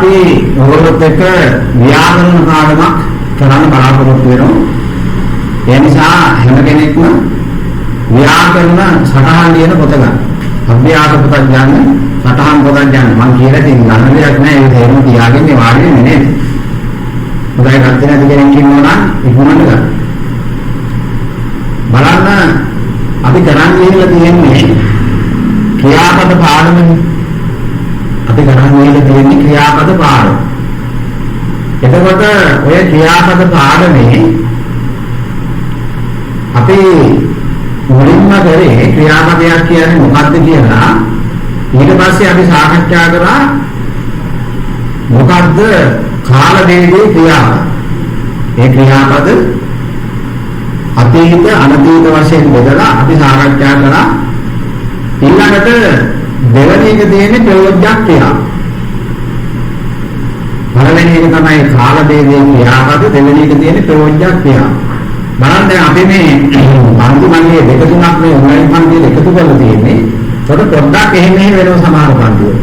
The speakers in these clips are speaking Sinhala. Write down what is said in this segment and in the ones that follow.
අපි ඔයගොල්ලොත් එක්ක ව්‍යාකරණ පාඩමක් කරන්න බලාපොරොත්තු වෙනවා. ඒ නිසා හැම කෙනෙක්ම ව්‍යාකරණ සටහන් ලියන පොත ගන්න. අභ්‍යාස පොතක් ගන්න, සටහන් පොතක් ගන්න. මම කියලා තියෙන ගන්න දෙයක් නෑ. ඒක තේරුම් තියාගෙන වාඩි වෙන්නේ නේද? උදේ රැඳෙන නැති කෙනෙක් ඉන්නවා නම් ඉක්මනට ගන්න. බලන්න අපි කරන් ගිහිල්ලා තියෙන්නේ ක්‍රියාපද පාඩමනේ. අපි කරන් ගිහිල්ලා තියෙන්නේ ක්‍රියාපද පාඩම. එතකොට ඔය ක්‍රියාපද පාඩමේ අපි මුලින්ම කරේ ක්‍රියාපදයක් කියන්නේ මොකක්ද කියලා. ඊට පස්සේ අපි සාකච්ඡා කරා මොකක්ද කාල වේගයේ ක්‍රියාව. ඒ ක්‍රියාපද අතීත අනාගත වශයෙන් බෙදලා අපි සාකච්ඡා කරා. ඊළඟට දෙවෙනි එක තියෙන්නේ ප්‍රයෝජ්‍යක් ක්‍රියාව. පළවෙනි එක තමයි කාල වේගයේ ක්‍රියාපද, දෙවෙනි එක තියෙන්නේ ප්‍රයෝජ්‍යක් ක්‍රියාව. බලන්න දැන් අපි මේ පන්ති මණ්ඩලයේ දෙක තුනක් මේ ඔන්ලයින් පන්තියේ එකතු කරලා තියෙන්නේ. ඒකට පොඩ්ඩක් එහෙම වෙනවා සමහර පන්ති වල.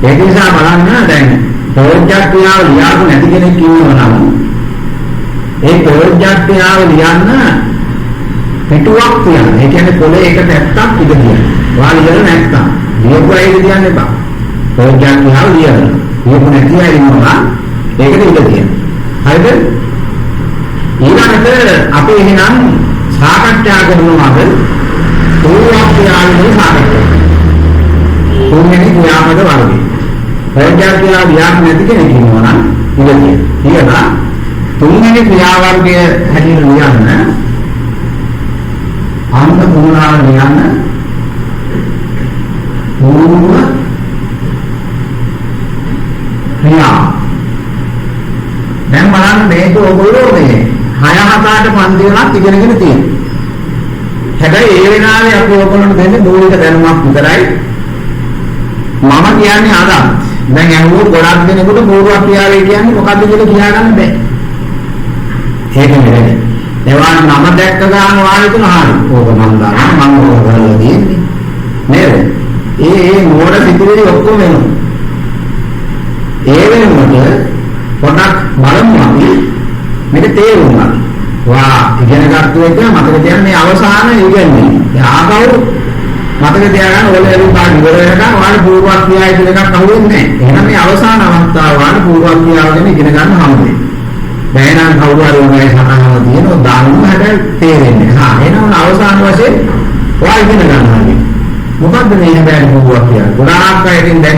ඒක නිසා බලන්න දැන් ප්‍රයෝජ්‍යක් ක්‍රියාව ලියාපු නැති කෙනෙක් ඉන්නවා නම් ඒ ප්‍රයෝජ්‍යක් ක්‍රියාව ලියන්න පිටුවක් තියන්න. ඒ කියන්නේ පොළේ එක පැත්තක් ඉඳ තියන්න. ඔයාලා ඉඳලා නැත්තම් ලියපු අය ඉඳ තියන්න එපා. ප්‍රයෝජ්‍යක් ක්‍රියාව ලියන්න. ලියපු නැති අය ඉන්නවා ඒකට ඉඳ තියන්න. හරිද? ඊළඟට අපි එහෙනම් සාකච්ඡා කරනවාද පූර්ව ක්‍රියාවලිය සාකච්ඡා. තුන්වෙනි ක්‍රියාපද වර්ගය. ප්‍රයෝජ්‍යක් ක්‍රියාව ලියන්න නැති කෙනෙක් ඉන්නවා නම් ඉඳ තියන්න. ඊළඟ තුන්වෙනි ක්‍රියාවර්ගය හැටියට ලියන්න අංක තුනක් ලියන්න පූර්ව ක්‍රියාව. දැන් බලන්න මේක ඔයගොල්ලෝ මේ 6-7 පන්ති වලත් ඉගෙනගෙන තියෙනවා. හැබැයි ඒ වෙලාවේ අපි ඔයගොල්ලන්ට දෙන්නේ මූලික දැනුමක් විතරයි. මම කියන්නේ අදත් දැන් අහුවොත් ගොඩක් දෙනෙකුට පූර්ව ක්‍රියාවේ කියන්නේ මොකද්ද කියලා කියාගන්න බෑ. ඒක නෙවෙයි. ඒවා නම දැක්ක ගන්න වාගේ තුන හරි. ඕක මම දන්නවා මම ඕක කරලා තියෙන්නේ. නේද? ඒ මෝඩ පිටිවිලි ඔක්කොම වෙනවා. ඒ වෙනකොට පොඩක් බලමු අපි මේක තේරුම් ගන්න. වා ඉගෙන ගන්නත් එක මතක තියාගන්න මේ අවසාන ඉගෙනීම. ආපහු මතක තියාගන්න ඕලේ පාඩ ඉවර වෙනකන් ඔයාලා පූර්ව ක්‍රියාව කියලා එකක් අහුවෙන්නේ නැහැ. එහෙනම් මේ අවසාන අවස්ථාව ඔයාලා පූර්ව ක්‍රියාව ගැන ඉගෙන ගන්න හම්බෙන්නේ. දැන් කවුරු හරි උනායි සතහනම තියෙනවා දාන්න හැබැයි තේරෙන්නේ. හා එනවන අවසාන වශයෙන් ඔයා ඉගෙන ගන්නවා. මොකද්ද මේ හැබැයි පූර්ව ක්‍රියාව? ගොඩාක් අයකින් දැන්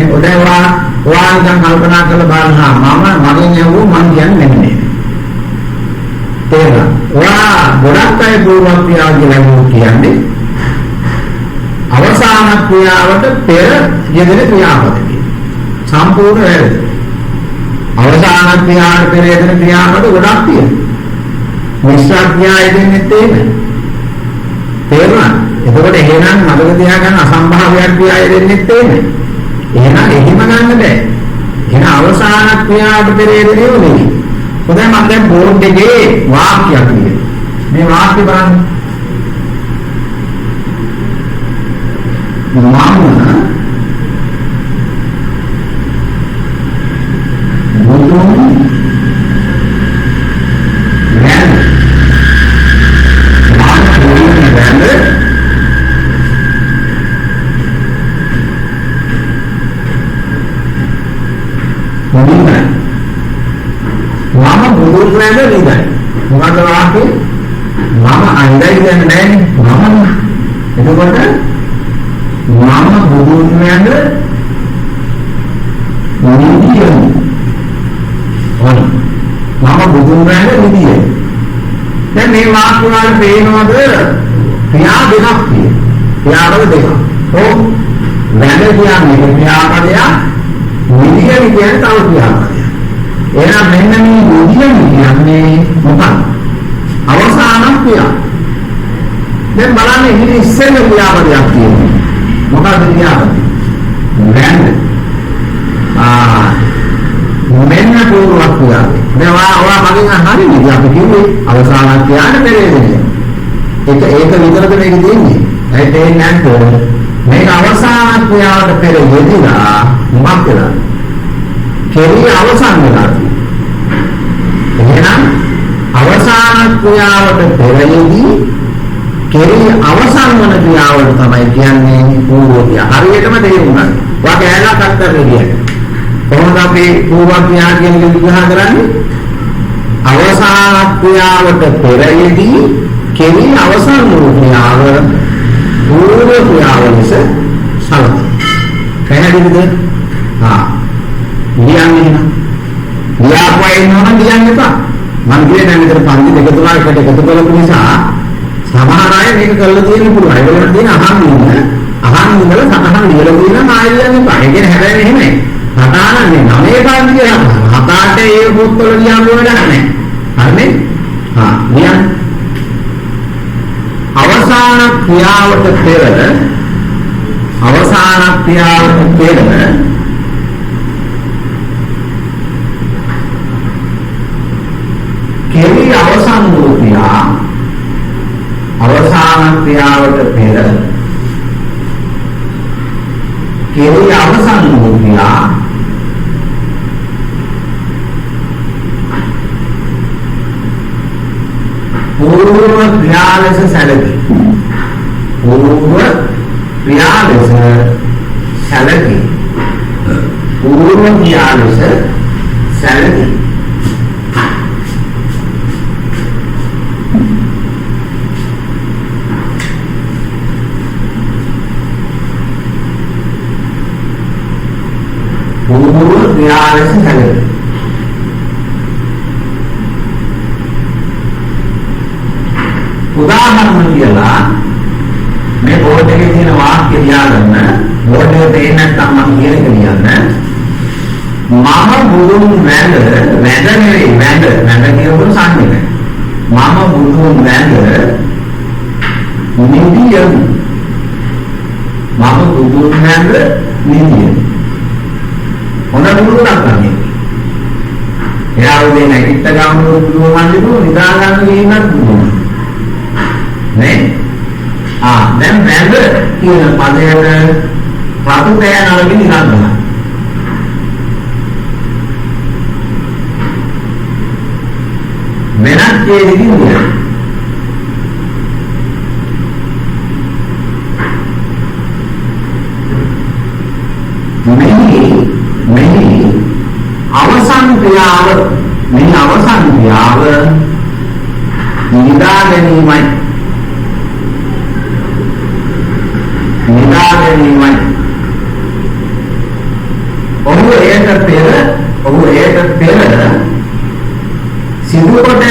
ඔයා නිකන් කල්පනා කරලා බලනවා මම මගෙන් යවුව මං කියන්නේ නෙමෙයි. තේරුණා? ඔයා ගොඩක් අය පූර්ව ක්‍රියාව කියලා කියන්නේ අවසාන ක්‍රියාවට පෙර යෙදෙන ක්‍රියාපදයක්. සම්පූර්ණ වැරදි. අවසාන ක්‍රියාවට පෙර යෙදෙන ක්‍රියාපද ගොඩක් තියෙනවා. මිශ්‍ර ක්‍රියා යෙදෙන්නේ නැහැ. තේරුණා? එතකොට එහෙනම් මතක තියාගන්න අසම්භාව්‍ය ක්‍රියා යෙදෙන්නේ නැහැ. එහෙනම් එහෙම ගන්න බෑ. එහෙනම් අවසාන ක්‍රියාවට පෙර යෙදෙන්නේ නෙවෙයි. හොඳයි මම දැන් බෝඩ් එකේ වාක්‍යයක් ලියනවා. මේ වාක්‍ය බලන්න. මම මොකද වාක්‍යය මම අඳයි කියන්නේ මම එතකොට මම බුදුන් වැඳ නිදියන ඕන මම බුදුන් වැඳ නිදිය. දැන් මේ වාක්‍ය වල පේනවද ක්‍රියා දෙකක් තියෙනවා. ක්‍රියාවල දෙකක්. ඔව් වැඳ කියන්නේ ක්‍රියාපදයක් නිදිය කියන්නේ තව ක්‍රියාපදයක්. එහෙනම් මෙන්න මේ නිදිය කියන්නේ මොකක්ද? අවසාන ක්‍රියාව. දැන් බලන්න ඉතින් ඉස්සෙල්ල ක්‍රියාපදයක් තියෙනවා. මොකක්ද ක්‍රියාපදය? වැඳ. මෙන්න පූර්ව ක්‍රියාව. දැන් ඔයා මගෙන් අහන්නේ අපි කිව්වේ අවසාන ක්‍රියාවට පෙරේදෙන්නේ. ඒක විතරද මේක තියෙන්නේ? ඒ දෙන්නේ නැහැ. මේක අවසාන ක්‍රියාවට පෙර යෙදিলা මොකක්ද? කෙරි අවසන් වෙලා තියෙනවා. එහෙනම් අවසාන ක්‍රියාවට පෙරදී කෙරි අවසන් වන ක්‍රියාවට තමයි කියන්නේ පූර්ව ක්‍රියාව. හරියටම තේරුණා. වාගේ ඇලක් අත්තරේ කියන්නේ. කොහොමද අපි පූර්ව ක්‍රියාව කියන එක විග්‍රහ කරන්නේ? අවසාන ක්‍රියාවට පෙරදී කෙරි අවසන් වූ ක්‍රියාව පූර්ව ක්‍රියාව ලෙස සලකනවා. පැහැදිලිද? ලියන්නේ නේද? ලියාපුවා ඉන්නවනම් ලියන්න එපා. මම කියන්නේ මෙතන පන්ති දෙක තුනක් එකට එකතු කරපු නිසා සමහර අය මේක කරලා තියෙන්න පුළුවන්. ඒගොල්ලන්ට තියෙන අහන්න ඉඳලා සතහන් ලියලා තියෙනවා ආයෙ ලියන්න එපා. ඒ කියන්නේ හැබැයි එහෙම සතහනන්නේ 9 පාන්ති කියලා. 7-8 ඒ පොත්වල ලියන්න ඕන නැහැ. හරිනේ? ලියන්න. අවසාන ක්‍රියාවට පෙර කෙරි අවසන් වූ ක්‍රියා අවසාන ක්‍රියාවට පෙර කෙරි අවසන් වූ ක්‍රියා පූර්ව ක්‍රියා ලෙස සැලකේ. පූර්ව ක්‍රියා ලෙස සැලකේ. පූර්ව ක්‍රියා ලෙස සැලකේ. පූර්ව ක්‍රියා ලෙස සැලකේ. උදාහරණ කියලා මේ බෝඩ් එකේ තියෙන වාක්‍ය ලියාගන්න. බෝඩ් එකේ තේින්න නැත්නම් මම කියන එක ලියන්න. මම බුදුන් වැඳ කියනකොට සංකේතය. මම බුදුන් වැඳ නිදියම්. මම බුදුන් වැඳ නිදියම්. හොඳ බුදුනක් තමයි. එයා උදේ නැගිට ගාම බුදුන් වන්දිනු නිදා ගන්න ගිහින් බුදුන්. නේ? දැන් වැඳ කියන පදයට රතු පෑන අරගෙන ඉඳලා. වෙනත් දෙයකින් නෑ. මෙහි අවසන් ක්‍රියාව නිදා ගැනීමයි. ඔහු ඒකට පෙර සිදු කොට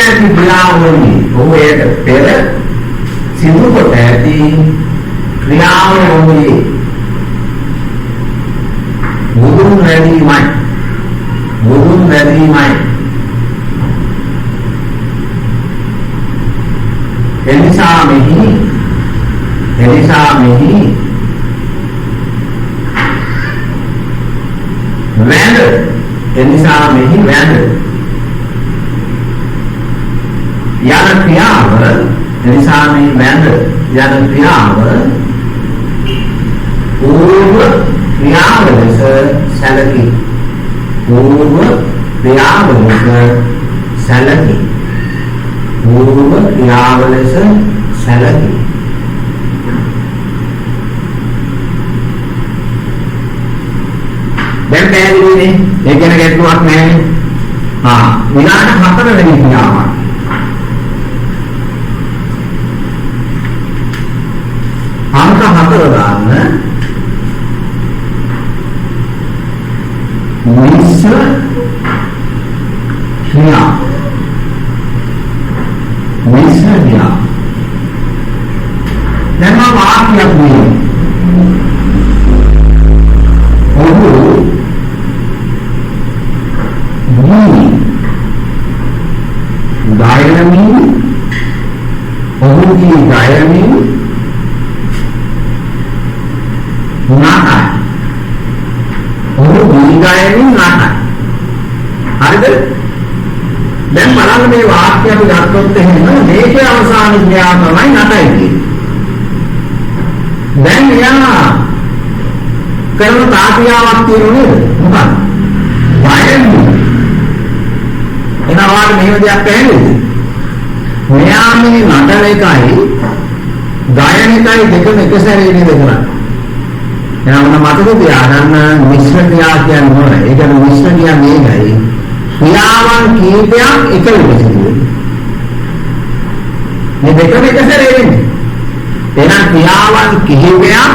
ඇති ක්‍රියාවලින් බුදුන් වැඳීමයි. එනිසා මෙහි වැඳ යන ක්‍රියාව පූර්ව ක්‍රියාව ලෙස සැලකේ. දැන් පැහැදිලිනේ? ඒ කියන ගැටලුවක් නැහැ. විනාඩි 4 වෙනි ක්‍රියාව. අංක 4 දාන්න. මිශ්‍ර ක්‍රියා. දැන් මම වාක්‍යයක් කියනවා. ඔහු ගායනමින් නාටයි. ඔහු ගායනමින් නාටයි. හරිද? දැන් බලන්න මේ වාක්‍ය අපි ගත්තොත් එහෙම මේකේ අවසාන ක්‍රියාව තමයි නටයි කියන්නේ. දැන් එයා කරන තාක්‍රියාවක් තියෙන්නේ මොකක්ද? එනවාට මෙහෙම දෙයක් පැහැදිලිද? මෙයා මේ නටන එකයි ගායන එකයි දෙකම එක සැරේ නේද කරන්නේ. එහෙනම් මතක තියාගන්න මිශ්‍ර ක්‍රියා කියන්නේ මොනවද? ඒ කියන්නේ මිශ්‍ර ක්‍රියා මේකයි. ක්‍රියාවන් කීපයක් එක විදිහට සිදුවෙනවා. මේ දෙකම එක සැරේ වෙන්නේ. එහෙනම් ක්‍රියාවන් කිහිපයක්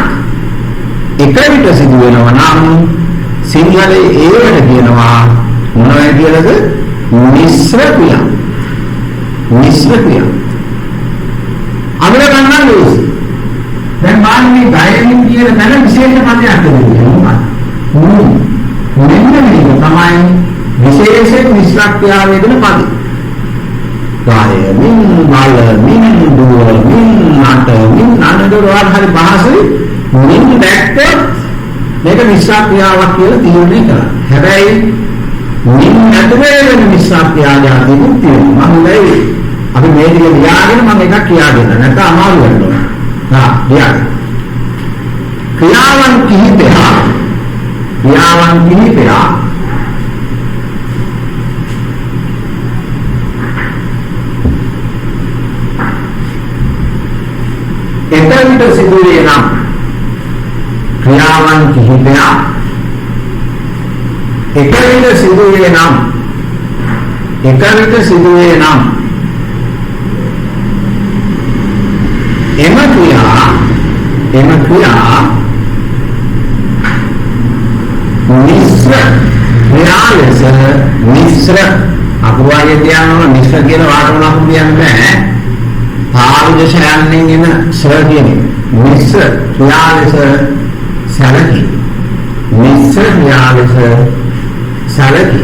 එක විදිහට සිදු වෙනවා නම් සිංහලයේ ඒවට කියනවා මොනවද කියලාද? මිශ්‍ර ක්‍රියා. මිශ්‍ර ක්‍රියා. අමර ගන්න ඕනේ. දැන් මාන්නේ ගායනින් කියන තැන විශේෂ පදයක් දෙනවා. මෙන්න මේක තමයි විශේෂ මිශ්‍ර ක්‍රියාවේ දෙන පද. ගායනින් බලමින් දුවමින් නටමින් නඩදෝරවල් හරි භාෂේ මින් දැක්කොත් මේක මිශ්‍ර ක්‍රියාවක් කියලා තීරණය කරා. හැබැයි මින් නැතුවේ වෙන මිශ්‍ර ක්‍රියාවක් තියෙනවා. මම අපි මේ ටික ලියාගෙන මම එකක් කියා දෙන්න. නැත්නම් අමාරු වෙනවා. ලියන්න. ක්‍රියාවන් කිහිපයක් එතනට සිදුවේ නම් ක්‍රියාවන් කිහිපයක් එතනට සිදුවේ නම් එම ක්‍රියා මිශ්‍ර අකුරාගේ තියනවා මිශ්‍ර කියන වාක්‍ය නම් කියන්නේ නැහැ. පාරුජ ශයන්නෙන් එන ශ්‍ර කියන්නේ මිශ්‍ර ක්‍රියාලස සැලකි. මිශ්‍ර ක්‍රියාලස සැලකි.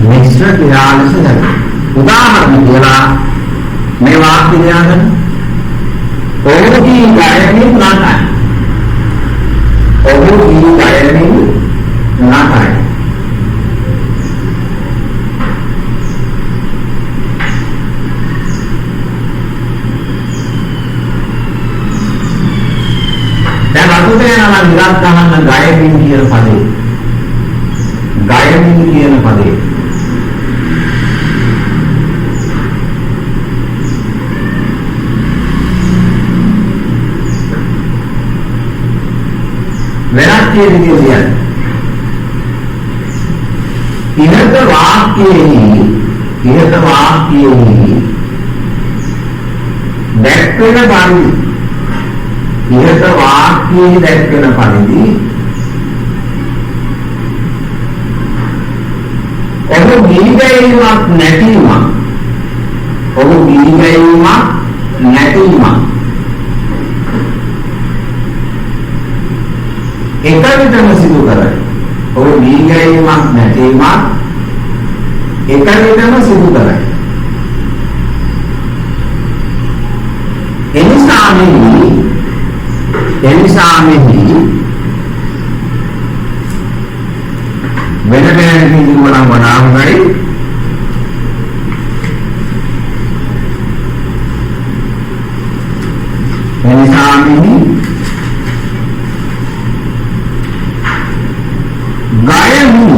මිශ්‍ර ක්‍රියාලස සැලකි. උදාහරණ කියලා මේ වාක්‍ය ලියන්න. ඔහුගේ ගායනින් නටයි. දැන් අතුතේ නම් විරත් ගන්න ගායනින් කියන පදේ. වෙනත් කියන්නේ ඉහත වාක්‍යයේ දැක්වෙන පරිදි ඔහු ගීගැයීමක් නැතිවීමක් එකවිටම සිදු කරයි. ඔහු දීගැයීමක් නැතිවීමක් එකවිටම සිදු කරයි. එනිසා මෙහි වෙන වෙන කිසිම වඩා හොඳයි. එනිසා මෙහි ගායනින්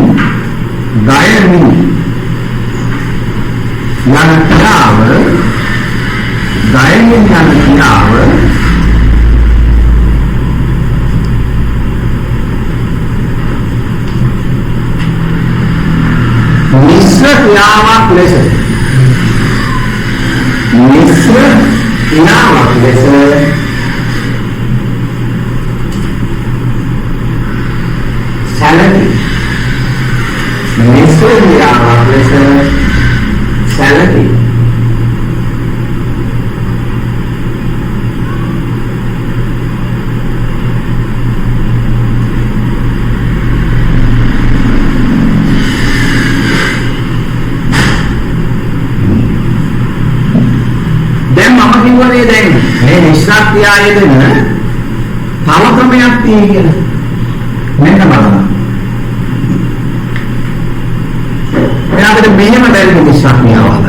යන ක්‍රියාව මිශ්‍ර ක්‍රියාවක් ලෙස සැලකි. දැන් මම කිව්වනේ දැන් මේ මිශ්‍ර ක්‍රියාවේදීන තව ක්‍රමයක් තියෙනවා. මෙන්න බලන්න. අපිට මෙහෙම බැරි විශ්වාස නියවද.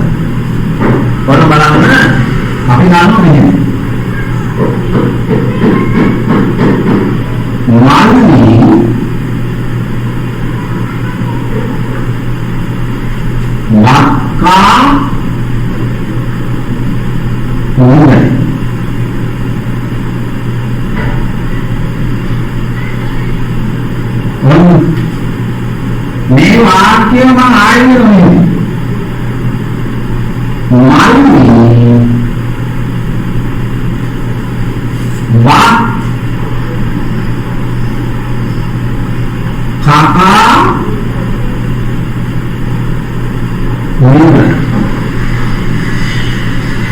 ඔන්න බලන්න අපි ගන්න මෙහෙම. මානවී වක්කා මුහුණ මේ වාක්‍යය මම ආයෙත් මෙහෙම මානවී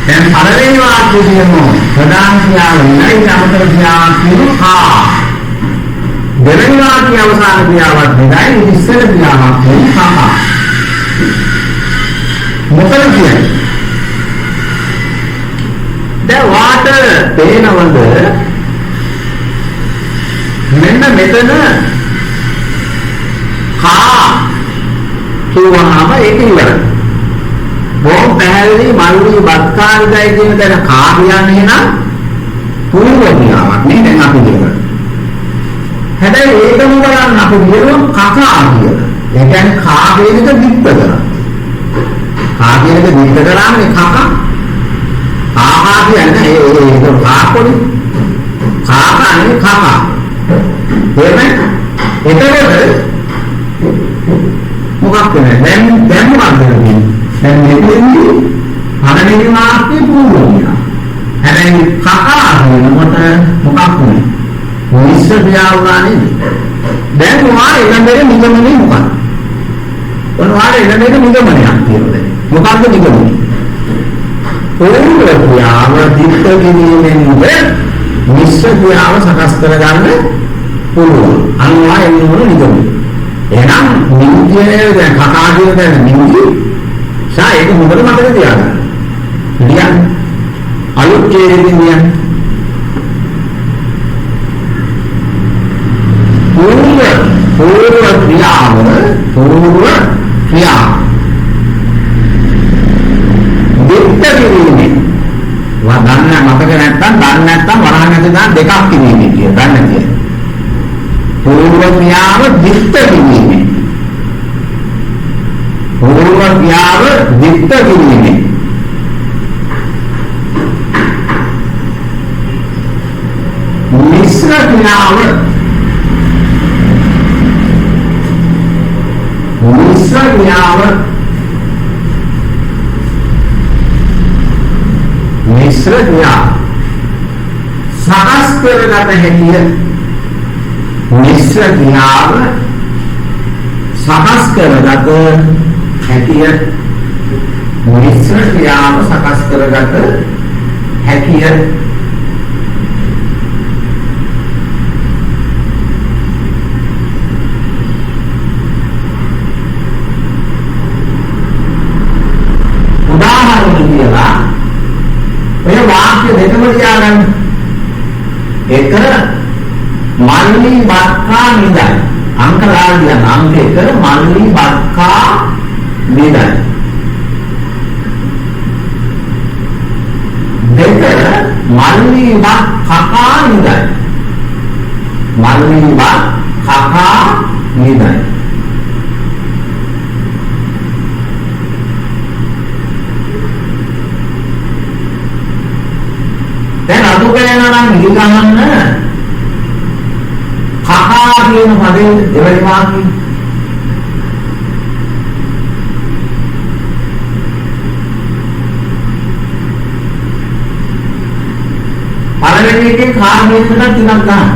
dan padahalnya waktu dia mau sedang siang naik yang tersiang itu dari waktu yang besar dia waktu dari istilah dia waktu bukan dia dan water tena wanda menna metana කිව්වම ඒක ඉවරයි. බොහොම පැහැදිලි මල්ලි බත්කාරිකයි කියන තැන කා කියන්නේ නම් පූර්ව ක්‍රියාවක් නේ දැන් අපි කියනවා. හැබැයි ඒකම බලන්න අපි කියනවා කකා කියලා. ඒ කියන්නේ කා කියන එක විත්ත කරා. කා කියන එක විත්ත කරාමනේ කකා. ආහා කියන්නේ ඒක කාකොනේ. කාකානේ කකා. එහෙනම් එතකොට මොකක්ද දැන් මොකක්ද වෙන්නේ දැන් මෙතනදී පළවෙනි වාක්‍යය පූර්වණිය හැබැයි කකා කියනකොට මොකක්ද විශ්ව ව්‍යාවුනානේ දැන් වාරේ ළඟේ නිගමනය මොකක්ද ඔන්න වාරේ ළඟේ නිගමනයක් තියෙනවා මොකක්ද නිගමනය පූර්ව ව්‍යාව දික්ක කිරීමෙන් විශ්ව ව්‍යාව සකස් කරගන්න පුළුවන් අනුවා එන්නවල නිගමනය එහෙනම් නින්දියේ දැන් කතා කියන දැන් නින්දි සා ඒක මොකද මතක තියාගන්න. ලියන්න. අලුත් කේරෙකින් ලියන්න. පූර්ව ක්‍රියාව දෙක කිරීමේ වදන්න මතක නැත්තම් වරහන් නැතිනම් දෙකක් කිරීමේ කියන දන්නේ නැහැ. पूर्व क्रियाव दिक्त किरीमे पूर्व क्रियाव दिक्त किरीमे मिश्र क्रियाव मिश्र क्रिया सකස් කරගත හැකිය मिश्र क्रियाव सකස් කරගත හැකිය මිශ්‍ර ක්‍රියාව සකස් කරගත හැකිය උදාහරණ කියලා ඔය වාක්‍ය දෙකම තියාගන්න එක मल्ली बक्का निधन अंक डाल दिया नाम देकर मल्ली बक्का निधन देकर मल्ली बक्का निधन मल्ली बक्का निधन දැන් අතු කරනවා නම් ඉතිගන්න කකා කියන පදේ දෙවැනි වාක්‍යය පළවෙනි එකේ කාර්යයකට තුනක් ගන්න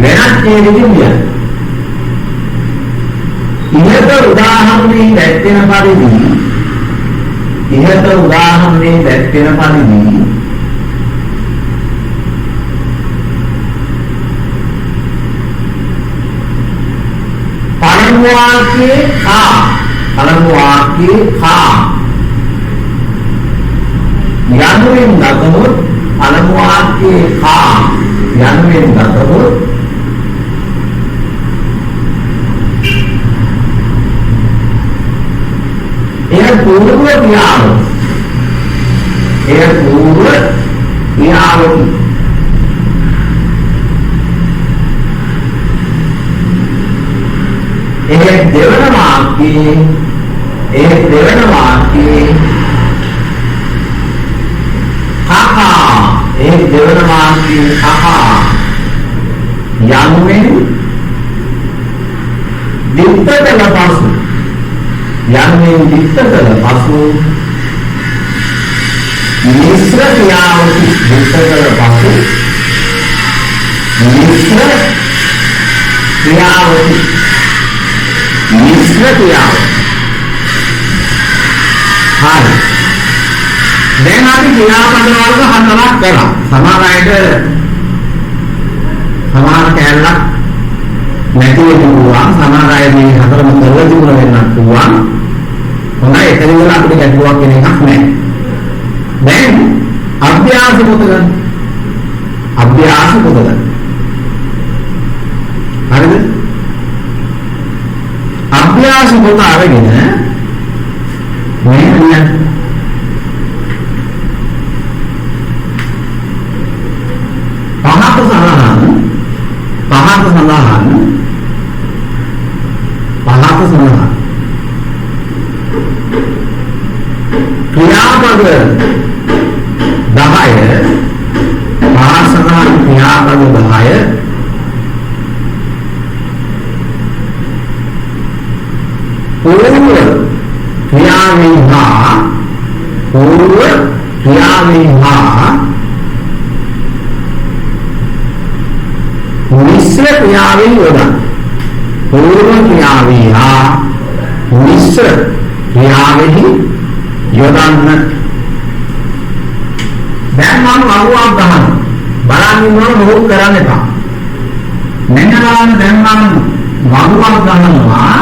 වෙනත් දෙයකින් කියන්න ඉහත උදාහරණයේ දැක්වෙන පරිදි पलंग वाक्य खा යනුවෙන් ගතොත් පළමු වාක්‍යයේ කා යනුවෙන් ගතොත් पूर्व क्रियावती, पूर्व क्रियावती। देवन वाक्य कहा, एक देवन वाक्य कहा यानुमें दिक्कतल पासु, यानुमें दिक्कतल पासु मिश्र क्रियावती, दिक्कतल पासु मिश्र क्रियावती, मिश्र क्रियावती। हाँ, දැන් අපි ක්‍රියාපද වර්ග හතරක් කරා. සමහර අයට සමහර කැලලක් නැති වෙන්න පුළුවන්. සමහර අය මේ හතරම කරලා තිබුණ වෙන්නත් පුළුවන්. හොඳයි, එතන ඉඳලා අපිට ගැටලුවක් වෙන එකක් නැහැ. දැන් අභ්‍යාස පොත ගන්න. අභ්‍යාස පොත ගන්න. හරිද? අභ්‍යාස පොත අරගෙන මෙන්න क्रियापद 10 भाषण क्रियापद 10 पूर्व क्रियाविहा मिश्र क्रियावियोजन, पूर्व क्रियाविहा मिश्र क्रियाविहि योदान। දැන් මම වගුවක් ගහනවා. බලන්න ඉන්නවනේ මොකද කරන්නේ තා. මෙන්න බලන්න දැන් මම වගුවක් ගහනවා.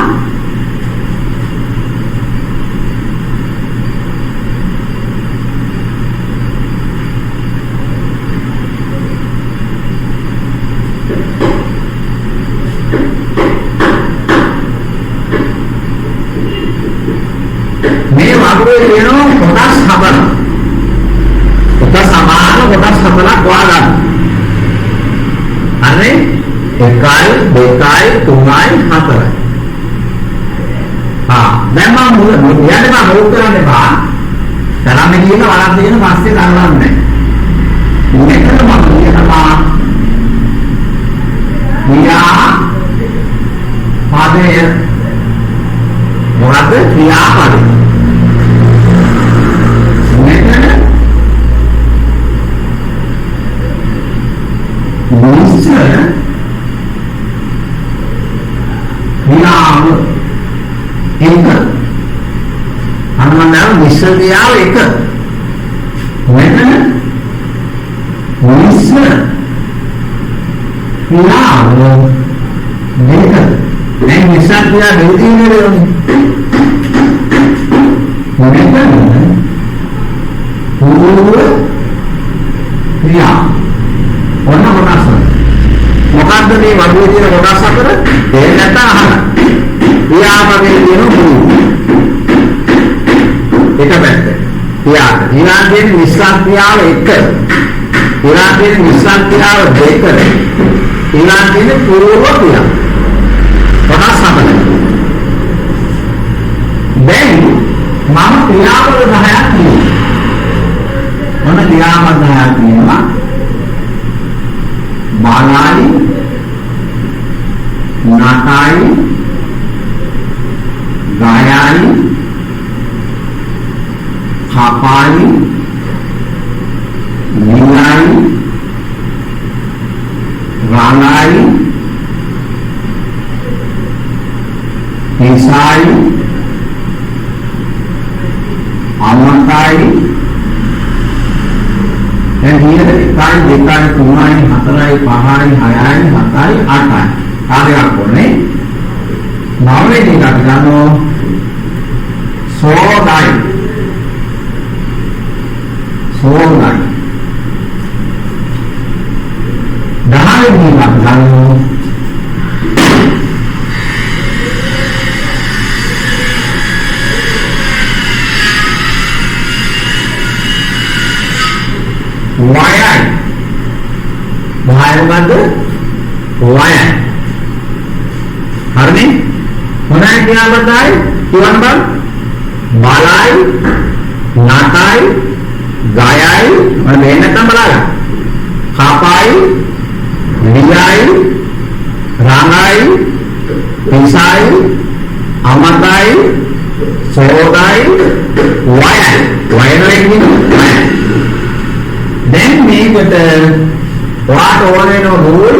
මේ වගුවේ තියෙනවා කොටස් හතරක්. කොටස් සමාන කොටස් හතරක් වගන්න. හරි? 1යි 2යි 3යි 4යි. දැන් මම මුල යන්නේ මම මොකද කරන්නේ බා? තරන්නේ කියන වරක් දෙන පස්සේ කරවන්නේ. මෙතන මම කියනවා ක්‍රියා පදය මොකද ක්‍රියාපදය. මෙතන මිශ්‍ර ක්‍රියාව එක. අනුමතන මිශ්‍ර ක්‍රියාව එක. මෙතන මිශ්‍ර ක්‍රියාව දෙක. දැන් මිශ්‍ර ක්‍රියා දෙකකින් නෙවෙයි. මෙතන पूर्व क्रिया ඔන්න කොටස. මොකද්ද මේ වගේ තියෙන කොටස් අතර? ඒ නැත්නම් අහන්න. ක්‍රියාපදයේ තියෙන මුල්. එක පැත්ත. ක්‍රියාව. ඊළඟට මිශ්‍ර ක්‍රියාව 1. ඊළඟට මිශ්‍ර ක්‍රියාව 2. ඊළඟට పూర్ව ක්‍රියාව. කොටස් හතරක්. දැන් මම ක්‍රියාපද 10ක් කියනවා. මොන ක්‍රියාපද 10ක් කියනවා? बालाई, नाटाई, गायाई, खापाई, नीलाई, रालाई, ईसाई, अमताई, and here එකයි දෙකයි තුනයි හතරයි පහයි හයයි හතයි අටයි කාර්යයක් ඕනේ. නවවෙනි එකට ගන්නවා සෝදයි. සෝදයි 10වෙනි එකට ගන්නවා भाई මොකද්ද? වයයි. හරිනේ? මොනවද ක්‍රියාපදයි? කියවන්න බලන්න. බලයි, නටයි, ගයයි, මම මේ නැත්තම් බලන්න. කපයි, ලියයි, රාමයි, පිසයි, අමතයි, සෝදයි, වයයි. වයනවා කියන්නේ දැන් මේකට වාට ඕනේ නෝ රූල්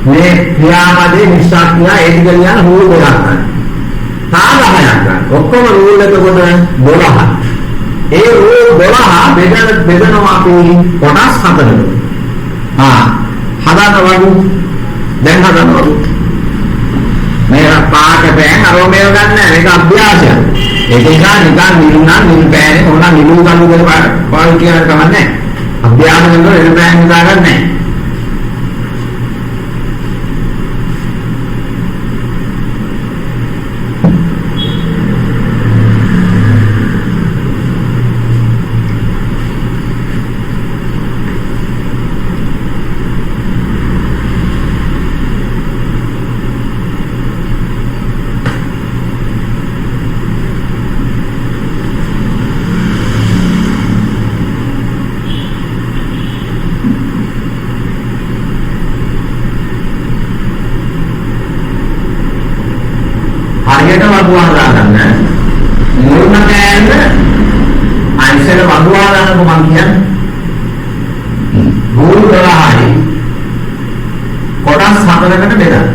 මේ ක්‍රියාපදේ නිස්සාක්‍රියා ඒ ටික ලියන රූල් 12ක් ගන්න. තා 10ක් ගන්න. ඔක්කොම රූල් එතකොට 12. ඒ රූල් 12 බෙදනවා අපි කොටස් 4කට. හදාගන්න වගු දැන් හදන්න වගු. මේ පාට පෑන් අරෝමේව ගන්න නැහැ. මේක අභ්‍යාසයක්. ඒක නිසා නිකන් නිලුණා නිල් පෑනේ ඕන නිලු ගන්න දෙයක් පාවිච්චි කරන්න කමන්නේ. අභ්‍යාස කරනකොට නිල් පෑන් දාගන්න නැහැ. හරියට වදුවා දාගන්න මුල්ම කෑල්ල අයිසල වදුවා දාන්නකො මං කියන්නේ රූල් 12යි කොටස් 4කට බෙදන්න.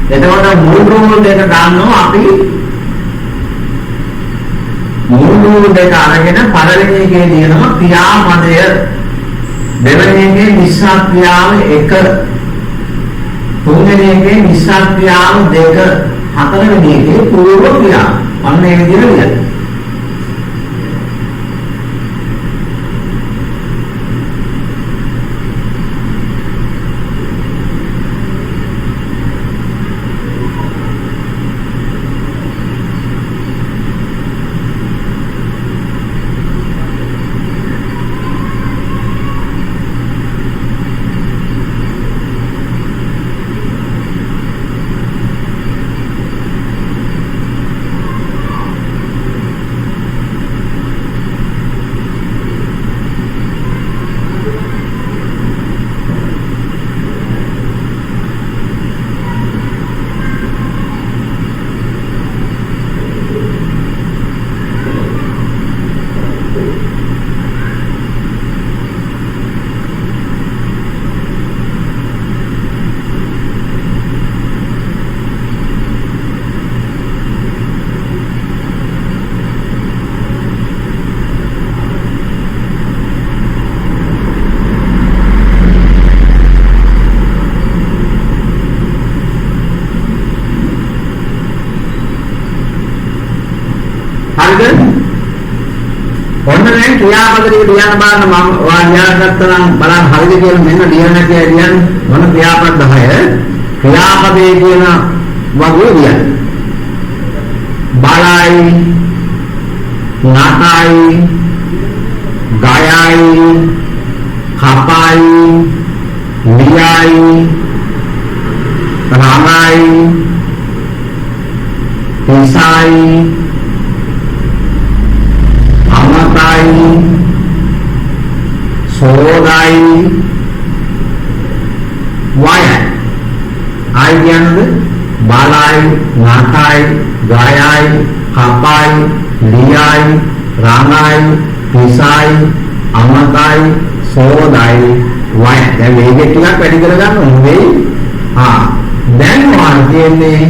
එතකොට මුල් රූල් දෙක ගන්නවා අපි මුල් දෙක අරගෙන පළවෙනි එකේ තියෙනවා ක්‍රියාපදය දෙවෙනි එකේ නිස්සාර ක්‍රියාව 1 තුන්වෙනි එකේ නිස්සාර ක්‍රියාව 2 හතරවෙනි එකේ පූර්ව ක්‍රියාව අන්න ඒ විදිහට ලියන්න. ඔන්න දැන් ක්‍රියාපදේ ලියන්න බලන්න මම වාර්යාගත්තා නම් බලන්න හරිද කියලා මෙන්න ලියන්න කියලා ලියන්න මොන ක්‍රියාපද 10 ක්‍රියාපදේ කියන වගේ ලියන්න. බලයි, නටයි, ගයයි, කපයි, ලියයි, රාමයි, පිසයි, සෝදයි වයයි ආයි කියන්නේ බලයි නටයි ගයයි කපයි ලියයි රාමයි පිසයි අමතයි සෝදයි වයයි දැන් මේක ටිකක් වැඩි කරගන්න ඕනේ දැන් මොකක්ද කියන්නේ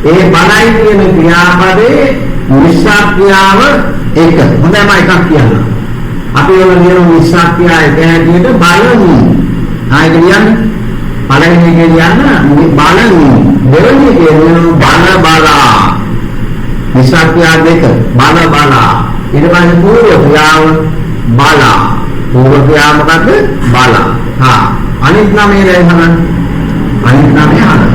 ඒ බලයි කියන ක්‍රියාපදේ නිස්සාර ක්‍රියාව 1 හොඳයි මම එකක් කියන්නම් අපි වල කියන නිස්සාර ක්‍රියාව එක හැටියට බලමු ආයෙ කියන්නේ පළවෙනි එකේ කියන්න බලමු දෙවෙනි එකේ බල බලා නිස්සාර ක්‍රියාව 2 බල බලා ඊට පස්සේ පූර්ව ක්‍රියාව බලා පූර්ව ක්‍රියාව මොකද්ද බලා අනිත් නමේ දැන් හදන්න අනිත් නමේ හදන්න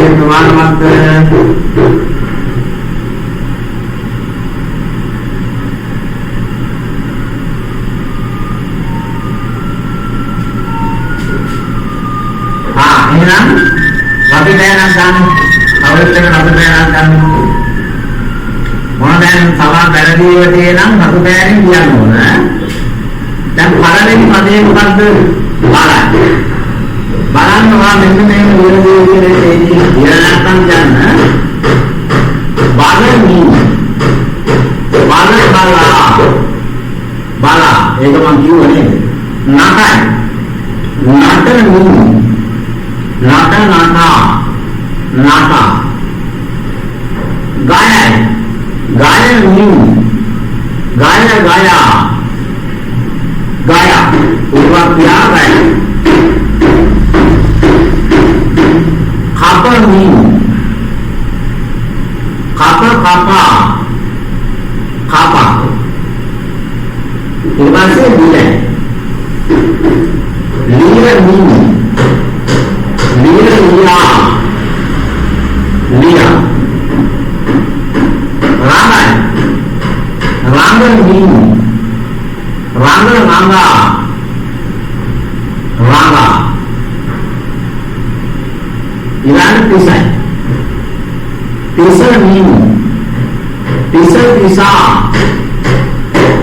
වැඩි ප්‍රමාණවත් එහෙනම් අපි දැනන් ගන්න අවුරුද්දකට අපි දැනන් ගන්න මොන දැන් සමා බැලදීව තියෙනම් අපි බෑරින් කියන්න ඕන දැන් පළවෙනි පදේ මොකද්ද බලන්න මම මෙන්න මේ විදිහේ ඉන්නේ නැත්නම් ගන්න බලමි බල ඒක මම කියුවේ නටයි නටනු नाटा गाया गाया गाया गाया गाया पूर्वा क्या गाया खापर खापर खापा खापा पूर्वा से लिया लिया लिया रांगन रांगा रांगा इलान पिसा पिसा पिसा पिसा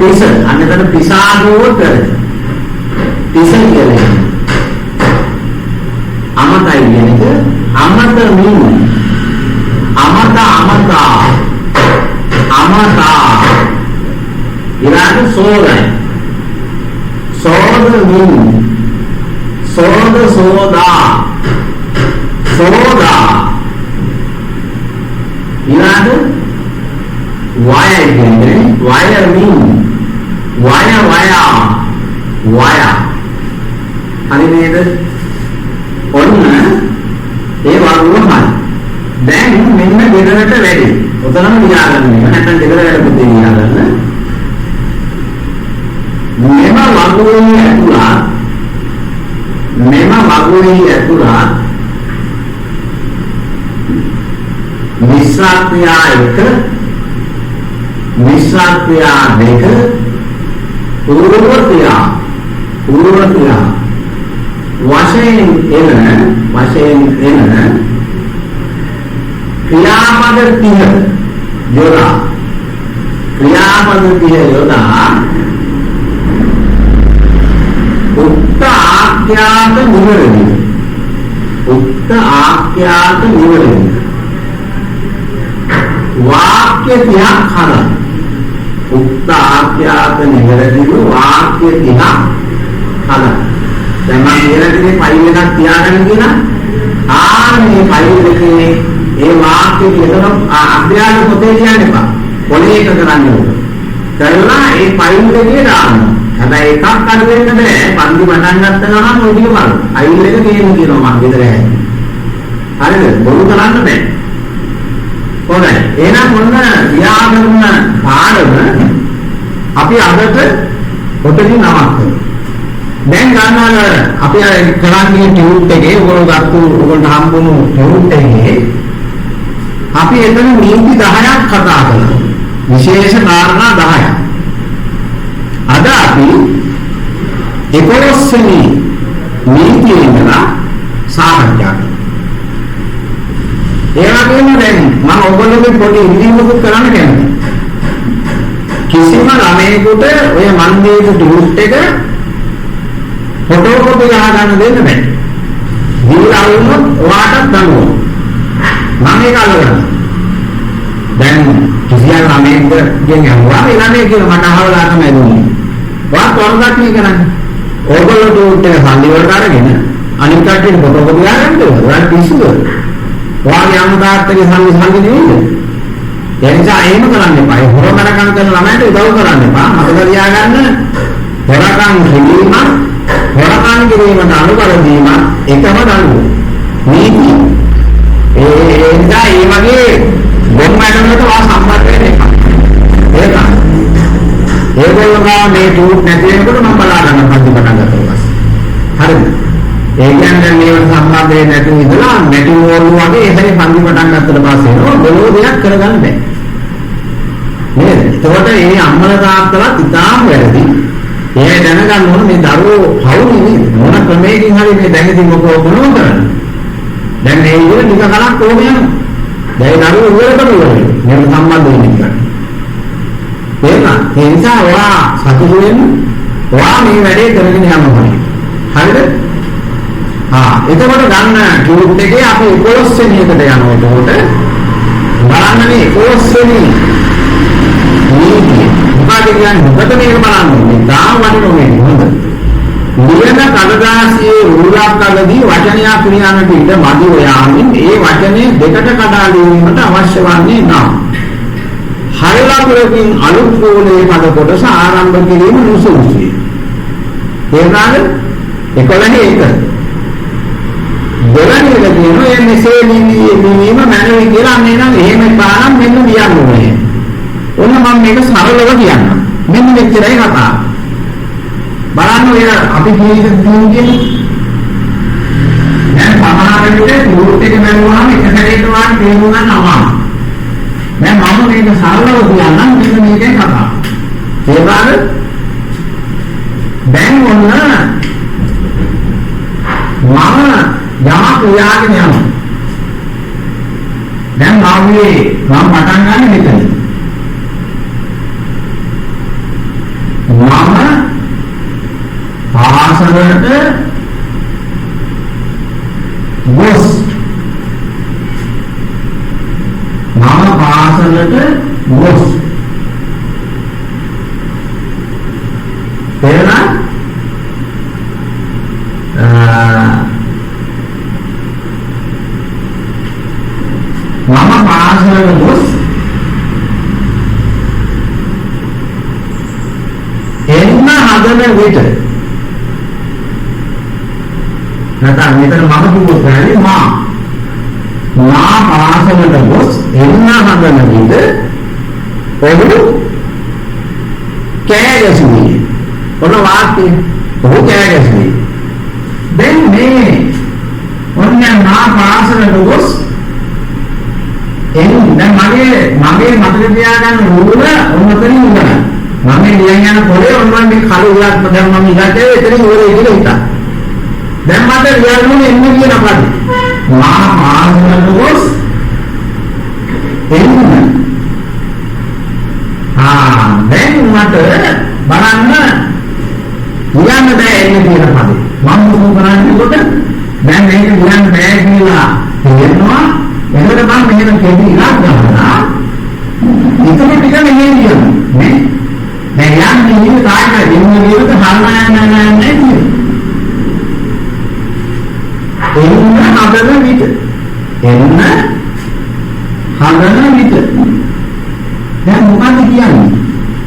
पिसा अन्य तरह पिसा बोल कर पिसा क्या है अमता यानी कि अमता मीन अमता अमता अमता इरान सोद है सोद मीन सोद सोदा सोदा इरान वाया इधर via mean via via via अरे इधर ඔන්න ඒ වගුවමයි දැන් මෙන්න දෙදරට වැඩි උතනම ලියාගන්න ඕනේ නැත්නම් දෙදරට පුතේ ලියාගන්න මෙම වගුවේ ඇතුළත් මිශ්‍ර ක්‍රියා 1 මිශ්‍ර ක්‍රියා 2 පූර්ව ක්‍රියා वशेन क्रियापद तिह योदा उक्त आख्यात निवरणी वाक्य तिह खाना उक्त आख्यात निवरणी वाक्य तिह खाना දැන් මම ඉරටනේ ෆයිල් එකක් තියාගන්න කියලා ආන්නේ ෆයිල් එකේ ඒ වාක්‍ය කියන අභ්‍යාස පොතේ කියන්න එපා පොලේ එක කරන්න ඕන කරලා ඒ ෆයිල් එකේ දාන්න හැබැයි එකක් අඩු වෙන්න බෑ පන්ති පටන් ගත්ත ගමන් ඔය ටික බලන්න ෆයිල් එක ගේන්න කියනවා මම විතර හැදේ හරිද බොරු කරන්න බෑ හොඳයි එහෙනම් මොන ව්‍යාකරණ පාඩම අපි අදට පොතේ නමක් දැන් ගන්නවා අපි කරන්නේ ටියුට් එකේ ඔයගොල්ලෝ ගත්තු ඔයගොල්ලෝ හම්බුණු ටියුට් එකේ අපි එතන නීති 10ක් කතා කරනවා විශේෂ කාරණා 10ක් අද අපි 11 වෙනි නීතිය ඉඳලා සාකච්ඡා කරනවා ඒ වගේම දැන් මම ඔයගොල්ලෝගේ පොඩි ඉදිරිමුත් කරන්න කැමතියි කිසිම ළමයෙකුට ඔය මන් දීපු ටියුට් එක फोटो को गहना देना नहीं दीवार में वाटर दंगो नामे का लोग dan किसी नामे के हुआ इलाने के मना हवाला का मैं दूंगी बात और बात नहीं करना ओवरलोड तो उठे खाली और करेंगे ना अनिका के फोटो को दिया करते हो रात पीछे दो वहाँ के हम बात तेरे सामने सामने नहीं है यानी चाहे ये मत कराने पाए होरो मेरा काम करना मैं तो इधर कराने पा मतलब ये आगे ना थोड़ा काम खेली मां होराकान किරීමට අනුකර දීම එකම දඬුව නීති ඒ වගේ බොම්මඩකට වා සම්බන්ධ වෙන්නේ ඒක ඒගොල්ලෝ මේ ටූට් නැති වෙනකොට මම බලා ගන්න පන්ති පටන් ගත්තා ඊපස්සේ හරිද ඒ කියන්නේ මේවට සම්බන්ධ වෙන්නේ නැතුව ඉඳලා මැටි ඕරු වගේ එතනින් පන්ති පටන් ගත්තට පස්සේ නෝ බොලෝ දෙයක් කරගන්න බෑ. නේද? ඒකට මේ අම්මලා තාත්තලාත් ඉතාම වැරදි. ඒ දැනගන්න ඕන මේ දරුවෝ හවුනේ මොන ක්‍රමයකින් හරි මේ දැන් ඉතින් මොකෝ කරන්නේ. දැන් මේ ඉවර නික කලක් ඕනේ යනවා. දැන් දරුවෝ ඉවරකට ඉවරයි. මේක සම්බන්ධ වෙන්නේ නැහැ. ඒ නිසා ඔයා සතුටු වෙන්න. ඔයා මේ වැඩේ කරගෙන යන්න ඕනේ. හරිද? එතකොට ගන්න ටියුබ් එකේ අපි 11 වෙනි එකට යනකොට බලන්න මේ 11 වෙනි නීතිය. මොකද කියන්නේ මොකද මේක බලන්නේ? තාම වටිනෝනේ හොඳ. නිවන කඩදාසියේ රූලක්කලදී වචනය ක්‍රියාවට ඉඳ මදි ඔයාමින් ඒ වචනේ දෙකට කඩා ගැනීමට අවශ්‍ය වන්නේ නම් හයලකුලකින් අලුත් කෝලේ පද කොටස ආරම්භ කිරීම නුසුසුයි. ඒනාද 11 එක දෙවැනි එක කියනවා මේ මෙසේ නිවීම මැනවි කියලා අන්න එනම් එහෙම පානම් මෙන්න කියන්න ඕනේ. ඔන්න මම මේක සරලව කියන්නම්. මෙන්න මෙච්චරයි කතාව. බලන්න ඔය අපි කියන්නේ දැන් සමහර විට රූට් එක මැනුවාම එක සැරේට වාගේ තේරුණා නම. දැන් මම මේක සරලව කියන්නම් මෙන්න මේකේ කතාව. ඒවාද දැන් ඔන්න මම යමක් උයාගෙන යනවා. දැන් මම පටන් ගන්න මෙතන. මම පාසලට ගොස්. මම පාසලට ගොස්. තේරුණා? මම පාසලට ගොස් එන්න හදන විට නැත්නම් මෙතන මම කිව්වොත් මා පාසලට ගොස් එන්න හදන විට ඔහු කෑ ගැසුවේ. ඔන්න වාක්‍යය ඔහු කෑ ගැසුවේ. දැන් මේ ඔන්න මා පාසලට ගොස් දැන් මගේ මතක තියාගන්න රූල ඔන්නතරින් ඉඳලා මම ලියන් යන පොලේ ඔන්න මේ කළු උලක් දැන් මම ඉඳලා එතනින් ඕරේ ඉඳලා හිටා. දැන් මට ලියන්න එන්න කියන පද මා පාසලට ගොස් එන්න. දැන් මට බලන්න ලියන්න බෑ එන්න කියන පද මම මොකද කරන්නේ කොට දැන් මේක ලියන්න බෑ කියලා කියනවා. එතකොට මම මෙහෙම කෙටි ඉලක්ක ගන්නවා. ඉතින් ටික මෙහෙම කියනවා නේ. දැන් යන්නේ ඉන්නේ තායිද ඉන්නේ විදිහට හරණයන් නැහැ නේද? එන්න හදන විට. දැන් මොකක්ද කියන්නේ?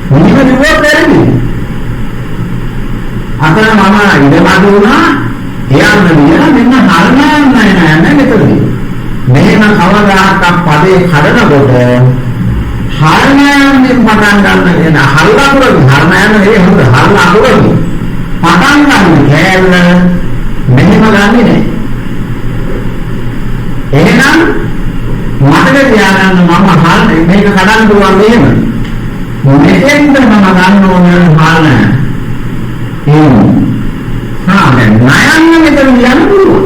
මොනවද කියන්නේ? අතන මම ඉඳලා දුනා එයාම නියම මෙන්න හරණයන් නැහැ නේද? මෙහෙම කවදාහක් පදේ කඩනකොට හරණයන් පටන් ගන්න එන හල්ලකුරගේ හරණයන් නේ හොඳ හල්ලකුරගේ පටන් ගන්න කෑල්ල මෙහෙම ගන්නෙ නෑ. එහෙනම් මතක තියාගන්න මම හරණ මේක කඩන්න පුළුවන් මෙහෙම. මෙතෙන්ද මම ගන්න ඕන හරණ. දැන් නයන්න මෙතන යන්න පුළුවන්.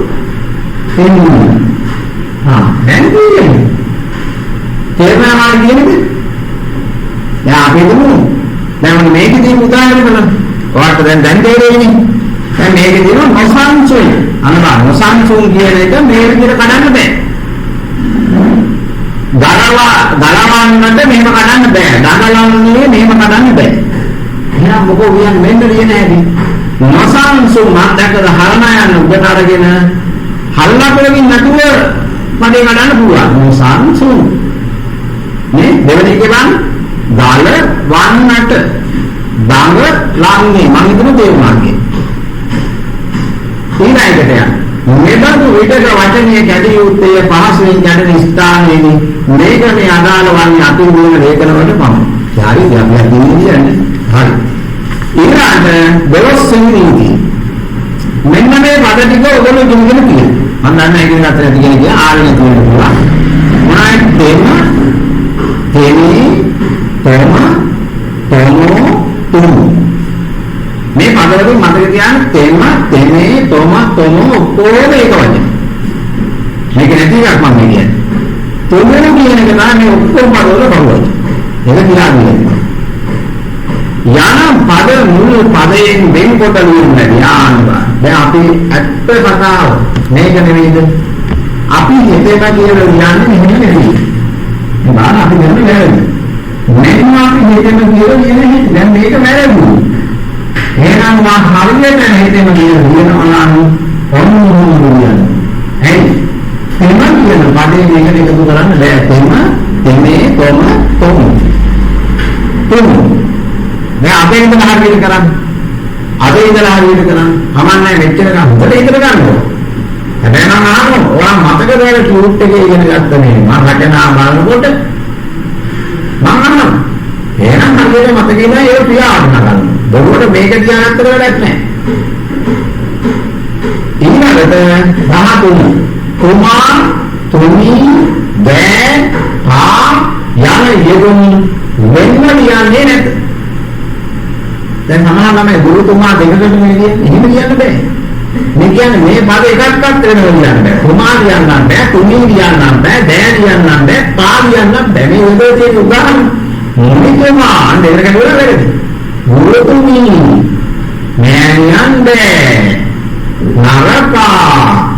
දැන් කියන්නේ තේරුණා කියන්නේ දැන් අපි දුමු දැන් මේකදී උදාහරණ බලන්න ඔයාලට දැන් තේරෙන්නේ දැන් මේකදී නොසන්සුන් අනබා නොසන්සුන් කියන එක මේ විදිහට කඩන්න බෑ ගලවන්නට මෙහෙම කඩන්න බෑ දඟලන්නේ මෙහෙම කඩන්න බෑ එහෙනම් මොකෝ කියන්නේ මෙන්න ලියන හැටි නොසන්සුන් මාතකද හරණ යන උඩට අරගෙන හල්ලකලකින් නැතුව පදේ කඩන්න පුළුවන් සංසුන් නේ දෙවෙනි එක බලන්න දාල වන්නට දඟ ලන්නේ මම හිතන තේරුණාගේ ඊළඟට යන්න මෙබඳු විදක වචනයේ කැඩී යුත්තේ පහසුවෙන් කැඩෙන ස්ථානයේදී මේක මේ අදාළ වන්නේ අතින් දුවන ලේඛන වලට පමණයි හරි අපි කියන්නේ හරි ඊළඟට දවස් සෙමිනීදී මෙන්න මේ පද ටික ඔයගොල්ලෝ ඉගෙනගෙන තියෙනවා. මම දන්නේ ඉගෙන ගන්න ඇති කියන ආරණ්‍ය තුනක් පුළුවන්. මොනවද තේම තේමි තෝම තෝමෝ තුමු මේ පදවලින් මතක තියාගන්න තේම තේමේ තෝම තෝමෝ ඔක්කොම එක වචන. මේක නැති එකක් මම කියන්නේ. තුමු කියන එක තමයි ඔක්කොම පදවල බහුවචන. ඒක කියලා කියන්නේ. යන පද මුල් පදයෙන් වෙන්කොට ලියන්නේ ඥානවා. දැන් අපි ඇත්ත කතාව මේක නෙවෙයිද? අපි හිතේම කියලා ලියන්නේ මෙහෙම නෙවෙයි. ඒ බාන අපි ගන්නේ නැහැ. මෙන්න අපි හිතේම කියලා ලියන්නේ දැන් මේක වැරදුනා. එහෙනම් මා හරියට හිතේම ලියනවා නම් ඔන්න ලියන්න. හරි. එහෙනම් කියන පදේ මේකට එකතු කරන්න බෑ. තෙමේ කොම තොමු. තොමු දැන් අපේ ඉඳලා හරියට කරන්නේ. අපේ ඉඳලා හරියට කරන්නේ. කමන්නේ මෙච්චර ගන්න. හොඳට ඉගෙන ගන්න ඕන. හැබැයි මම අහනවා ඔයා මතකද ඔය ටියුට් එකේ ඉගෙන ගත්ත මේ මම රචනා බලනකොට මම අහනවා එහෙනම් හරියට මතකේ නෑ ඒක ක්‍රියාත්මක කරන්න. බොරුවට මේක කියන්නත් වැඩක් නෑ. ඊළඟට 13 කුමා තුමි බෑ පා යන යෙදුම් වෙන්න කියන්නේ නැත. දැන් සමහර ළමයි ගුරුතුමා දෙකකට මේ කියන්නේ එහෙම කියන්න බෑ. මේ කියන්නේ මේ පද එකක්වත් වෙනව කියන්න බෑ. කුමා කියන්න බෑ, තුමි කියන්න බෑ, දෑ කියන්න බෑ, පා කියන්න බෑ. මේ උදේ තියෙන උදාහරණ මොනිකමා දෙකට වල වැරදි. ගුරුතුමි මෑණියන් බෑ. නරකා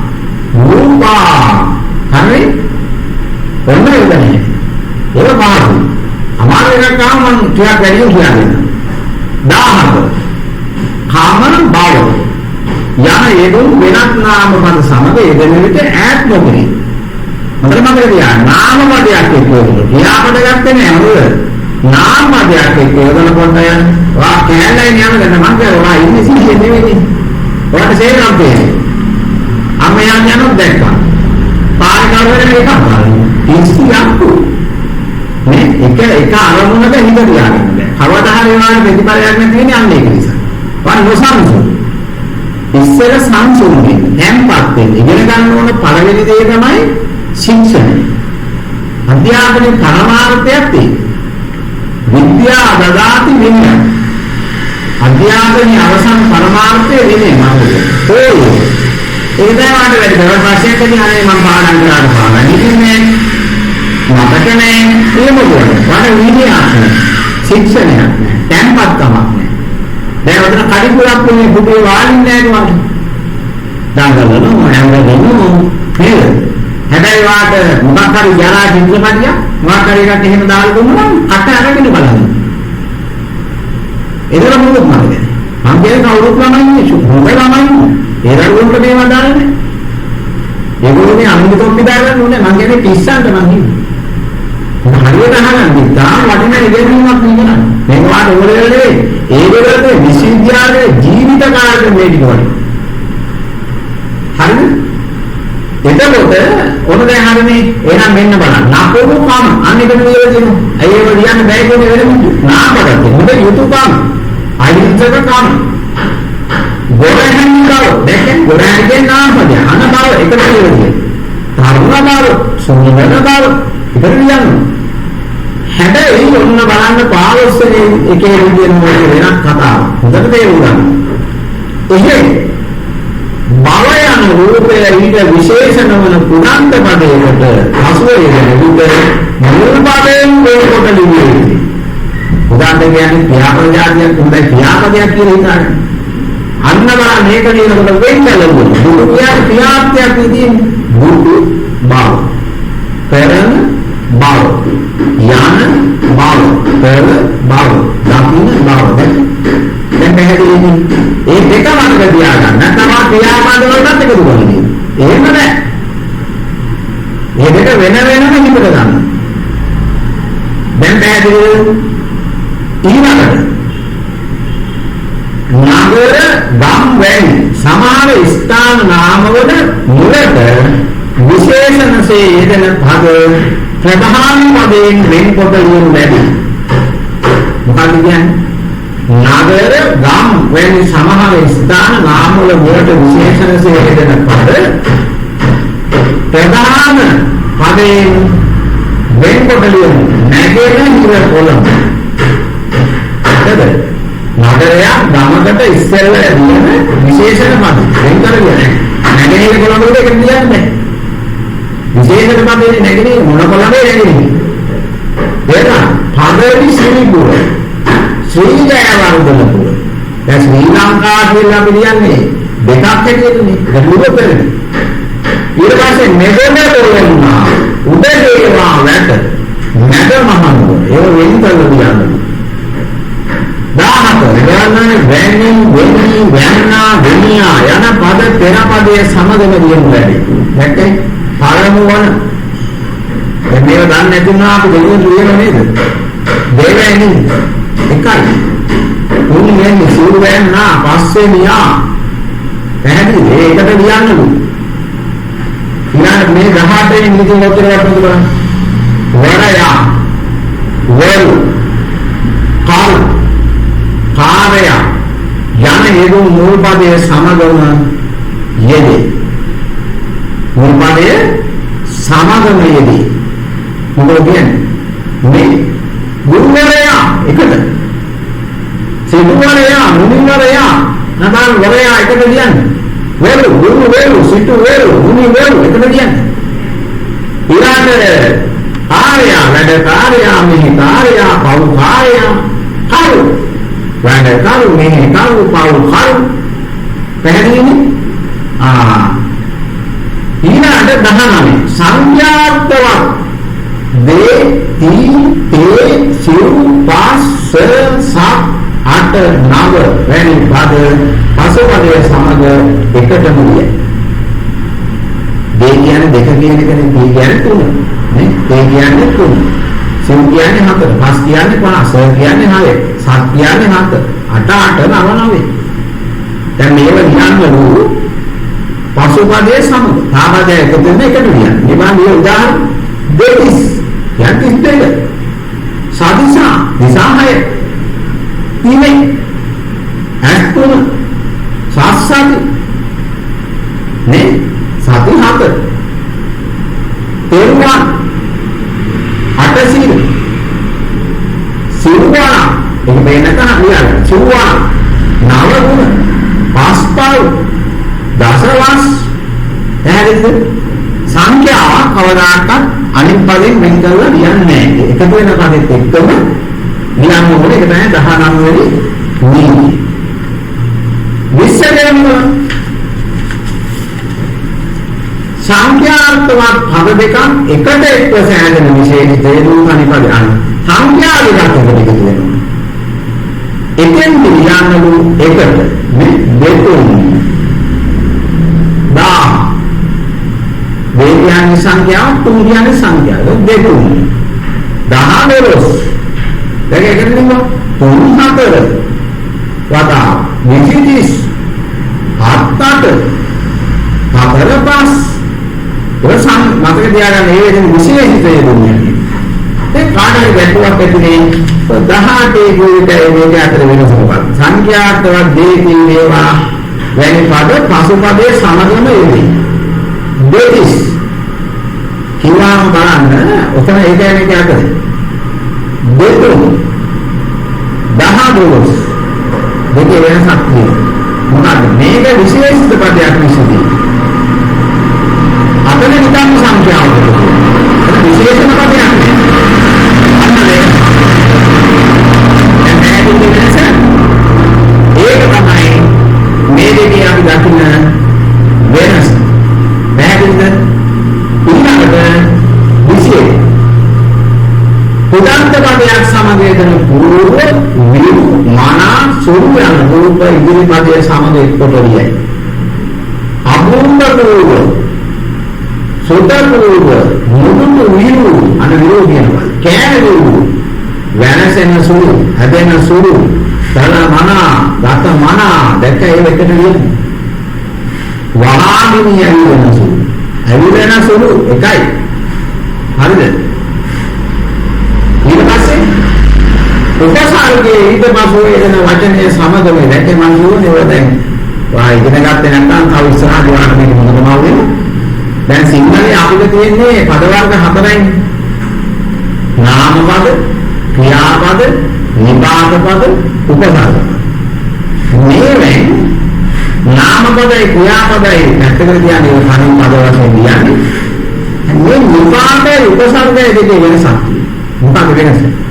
රූපා හරි ඔන්න එන්නේ. ඒක පාඩු. අමාරු එකක් ගාම මම ටිකක් වැඩි කියන්නේ. 10 කාමන බව යන යෙදුම් වෙනත් නාම පද සමග යෙදෙන විට ඈත් නොකරේ. මතක තියාගන්න නාම පදයක් එක්කවලු. ක්‍රියාපද ගත්තේ නෑ නේද? නාම පදයක් එක්කවලකොට වා කැලේ යන ගමන් මම කියනවා ඉන්නේ සීයේ නෙවෙයි. ඔයාලට සේරම් තියෙන්නේ. අම්මයන් යනොත් දැක්කා. පාරකාරවල මේක බලන්න. ඉස්සියක්කු. මේ එක අරමුණක හිත තියාගන්න. කවදා හරි වුණාට ප්‍රතිපලයක් නැති වෙන්නේ අන්න ඒක නිසා. වන් නොසන්සුන්. ඉස්සර සංසුන්ගේ හැම්පත් වෙන්න ඉගෙන ගන්න ඕන පළවෙනි දේ තමයි ශික්ෂණය. අධ්‍යාපනයේ පරමාර්ථයක් තියෙනවා. විද්‍යා දදාති විනය. අධ්‍යාපනයේ අවසන් පරමාර්ථය විනය මාර්ගය. ඒක තමයි වැඩි ප්‍රශ්නයකදී අනේ මම පාඩම් කරලා ඉන්නේ මතකනේ එහෙම වුණා. වඩ විනයක් ශික්ෂණයක් තැම්පත්කමක් නෑ. දැන් උදේ කඩිපුරක් වුණේ බුදේ වාලින්නේ නැහැ නේද? දඟලනවා හැංගගෙනවා නේද? හැබැයි වාට මොකක් හරි ජරා චිත්‍රපටියක් මොකක් හරි එකක් එහෙම දාලා දුන්නා නම් කට අරගෙන බලන්න. ඒතර මොකද මන්නේ? මම කියන්නේ කවුරුත් ළමයි නේ හොඳ ළමයි. ඒරළුන්ට මේවා දාන්නේ. ඒගොල්ලෝ මේ අනුගතොප්පි දාගන්න ඕනේ. මම කියන්නේ පිස්සන්ට මං කියන්නේ. හරියට අහගන්න තාම වටිනා ඉගෙනීමක් නෙවෙයි. මේක වාට ඕනෙල නෙවෙයි. ඒගොල්ලෝ විශ්වවිද්‍යාලයේ ජීවිත කාලෙම මේ ටික වගේ. හරිද? එතකොට ඔන්න දැන් හරිනේ එහෙනම් මෙන්න බලන්න. නපුරු කම අනිකට කියලා දෙනවා. ඇයි ඒක ලියන්න බෑ කියන්නේ වෙලෙමුද? නාමකට. හොඳ යුතුයකම්. අහිංසක කම. ගොරහන් බව. දැන් ගොරහන්ගේ නාමපදය. අන බව එකට කියනවා. තරුණ බව, සුන්දර බව එකට ලියන්න. හැබැයි ඔන්න බලන්න 15 එකේ විදියට මොකද වෙනත් කතාවක්. හොඳට තේරුම් ගන්න. එහෙනම් බව යන රූපය ඊට විශේෂණ වන පුරන්ත පදයකට හසුවේ වෙන විට මුල් පදයෙන් වෙනකොට ලියන්නේ. උදාහරණ කියන්නේ ක්‍රියාපදයක් හොඳයි ක්‍රියාපදයක් කියලා හිතන්න. අන්න බලන්න මේක ලියනකොට වෙන්නලු. බුදු ක්‍රියාත්මකයක් විදිහින් බුදු බව. පෙරණ බව. යන බව. පෙර බව. දකින්න බව. දැන් පැහැදිලිද? ඒ දෙක වර්ග තියාගන්න. නැත්නම් ක්‍රියාපද වලට එකතු කරගන්න. එහෙම නෑ. මේ දෙක වෙන වෙනම හිතට ගන්න. දැන් පැහැදිලිද? ඊළඟට නගර ගම් වැනි සමහර ස්ථාන නාමවල මුලට විශේෂණසේ යෙදෙන පද ප්‍රධාන පදයෙන් වෙන්කොට ලියනු ලැබේ. මොකක්ද කියන්නේ? නගර ගම් වැනි සමහර ස්ථාන නාම වල වලට විශේෂණ සේදන පද ප්‍රධාන පදයෙන් වෙන්කොට ලියමු. නැගෙන හිර කොළඹ. හරිද? නගරයක් ගමකට ඉස්සෙල්ලා දින විශේෂණ පද වෙන් කරගෙන නැගෙන හිර කොළඹ වලට ඒක කියන්නේ. විශේෂණ පදේ නැගෙන මොන කොළඹේ නැගෙන. ඒක පදවි ශ්‍රීපුර. ශ්‍රී ජයවර්ධනපුර. දැන් ශ්‍රී ලංකාව කියලා අපි කියන්නේ දෙකක් හැටියටනේ. ඒක නුඹතරනේ. ඊට පස්සේ මෙගොඩ තෝරනවා. උදේේවා නැත. නැද මහනුවර. ඒක වෙන් කරලා කියන්නේ. 14 ගණනේ වැන්නේ වෙනි වැන්නා වෙනියා යන පද පෙර පදයේ සමගම දියුණු වැඩි. දැක්කේ? පළමු වන. මේව දන්නේ නැතුණා අපි දෙවියන් ලියන නේද? දෙවෙනි එකයි. උන්නේ සූරු වැන්නා පස්සේ මියා. පැහැදිලිද? ඒකට ලියන්නලු. ඊළඟ මේ 18 වෙනි නිදි උත්තර වටනද බලන්න. වරයා වරු කාල කාර්ය යන හේතු මූල පදයේ සමගම යෙදේ. මූල පදයේ සමගම යෙදේ. මොකද කියන්නේ? මේ ගුරුවරයා එකට සිටුවරයා මුනිවරයා නදාල් වරයා එකට කියන්නේ. වේලු ගුරු වේලු සිටු වේලු මුනි වේලු එකට කියන්නේ. ඊළඟට ආර්යා වැඩ කාර්යා මෙහි කාර්යා පව් කාර්යා කරු වැඩ කරු මෙහි කරු පව් කරු පැහැදිලිනේ? ඊළඟට 19 සංඛ්‍යාත්මක දේ ති තේ සිව් පස් සත් අට නව වැනි පද පසුපදයේ සමග එකටම ලියයි. දේ කියන්නේ දෙක කියන එකනේ. තේ කියන්නේ තුන නේ. තේ කියන්නේ තුන. සිව් කියන්නේ හතර. පස් කියන්නේ පහ. ස කියන්නේ හය. සත් කියන්නේ හත. අට නව නවය. දැන් මේව ලියන්නලු පසුපදයේ සමග. තාපදයේ එකතු වෙන එකට ලියන්න. මේ උදාහරණ දෙතිස් යන්තිස් දෙක. සදිසා දිසාහය. තිනේ ඇතුන සාස්සති නේ සති හත තෙරුවන් අටසිල් සිව්වා ඒක වෙනකන් ලියන්න. සිව්වා නව ගුණ පස්පල් දසවස් එහෙනම් සංඛ්‍යාව කවදාකවත් අනිත් පදයෙන් වෙන් කරලා ලියන්නේ නැහැ. එකතු වෙන පදෙත් එක්කම ලියන්න ඕනේ. ඒක තමයි 19 වෙනි නීතිය. විශ්සකරම සංඛ්‍යාත්මක පද දෙකක් එකට එක්ව සෑදෙන විශේෂ තේරුම් අනිපද අන සංඛ්‍යා දෙකක් එකට එකතු වෙනවා. එකෙන් ලියන්නලු එකට මේ දෙතුන් දා වේගයන් සංඛ්‍යාව තුන් කියන්නේ සංඛ්‍යාව දෙතුන් 10 දැන් එකට ලියමු 3 4 වදා 20 7 8 4 5 ඔසන් මතක තියාගන්න මේ වෙන විශේෂිතය දුන්නේ. ඒ කාටරි වැටුවක් ඇතුලේ 18 ගුණිතය මේක අතර වෙනස මොකක්ද? සංඛ්‍යාත්මක දේති වේවා වැනි පද පසුපදයේ සමගම යෙදී. දෙතිස් කිවාම බලන්න ඔතන ඒ කියන්නේ කියතද? දෙතුන් 10 දෙකේ වෙනසක් තියෙනවා. මොකද මේක විශේෂිත පදයක් විසදී. අපේ නිකම් සංඛ්‍යාවක්. ඒක විශේෂණ පදයක් නේ. අන්නනේ. ඒක තමයි මේ දෙකේ අපි දකින්න වෙනස. පැහැදිලිද? ඊළඟට විශේෂ උදාන්ත පදයක් සමග යෙදෙන පූර්ව විරු මනා සුරු යන රූප ඉදිරි පදයේ සමග එක්කොට ලියයි. අභූත පූර්ව සුත පූර්ව මුදුතු විරු අන විරෝධියනවා. කෑරු වෙනසෙන සුරු හැදෙන සුරු තල මනා දත මනා දැක ඒ එකට ලියන්නේ. වහාමිනිය වෙන සුරු ඇවිලෙන සුරු එකයි. හරිද? ඊට පස්සේ උපසර්ගයේ ඊට පස්සේ එන වචනේ සමග මේ වැටේ මම කියුවේ දැන් වා ඉගෙන ගත්තේ නැත්නම් තව ඉස්සරහට යන්න මේක මොකද මවුනේ දැන් සිංහලයේ අපිට තියෙන්නේ පද වර්ග හතරයි නාම පද ක්‍රියාපද නිපාත පද උපසර්ග මේවෙන් නාම පදයි ක්‍රියාපදයි පැත්තකට කියන්නේ කලින් පද වශයෙන් කියන්නේ මේ නිපාතේ උපසර්ගයේ දෙකේ වෙනසක් මොකක්ද වෙනස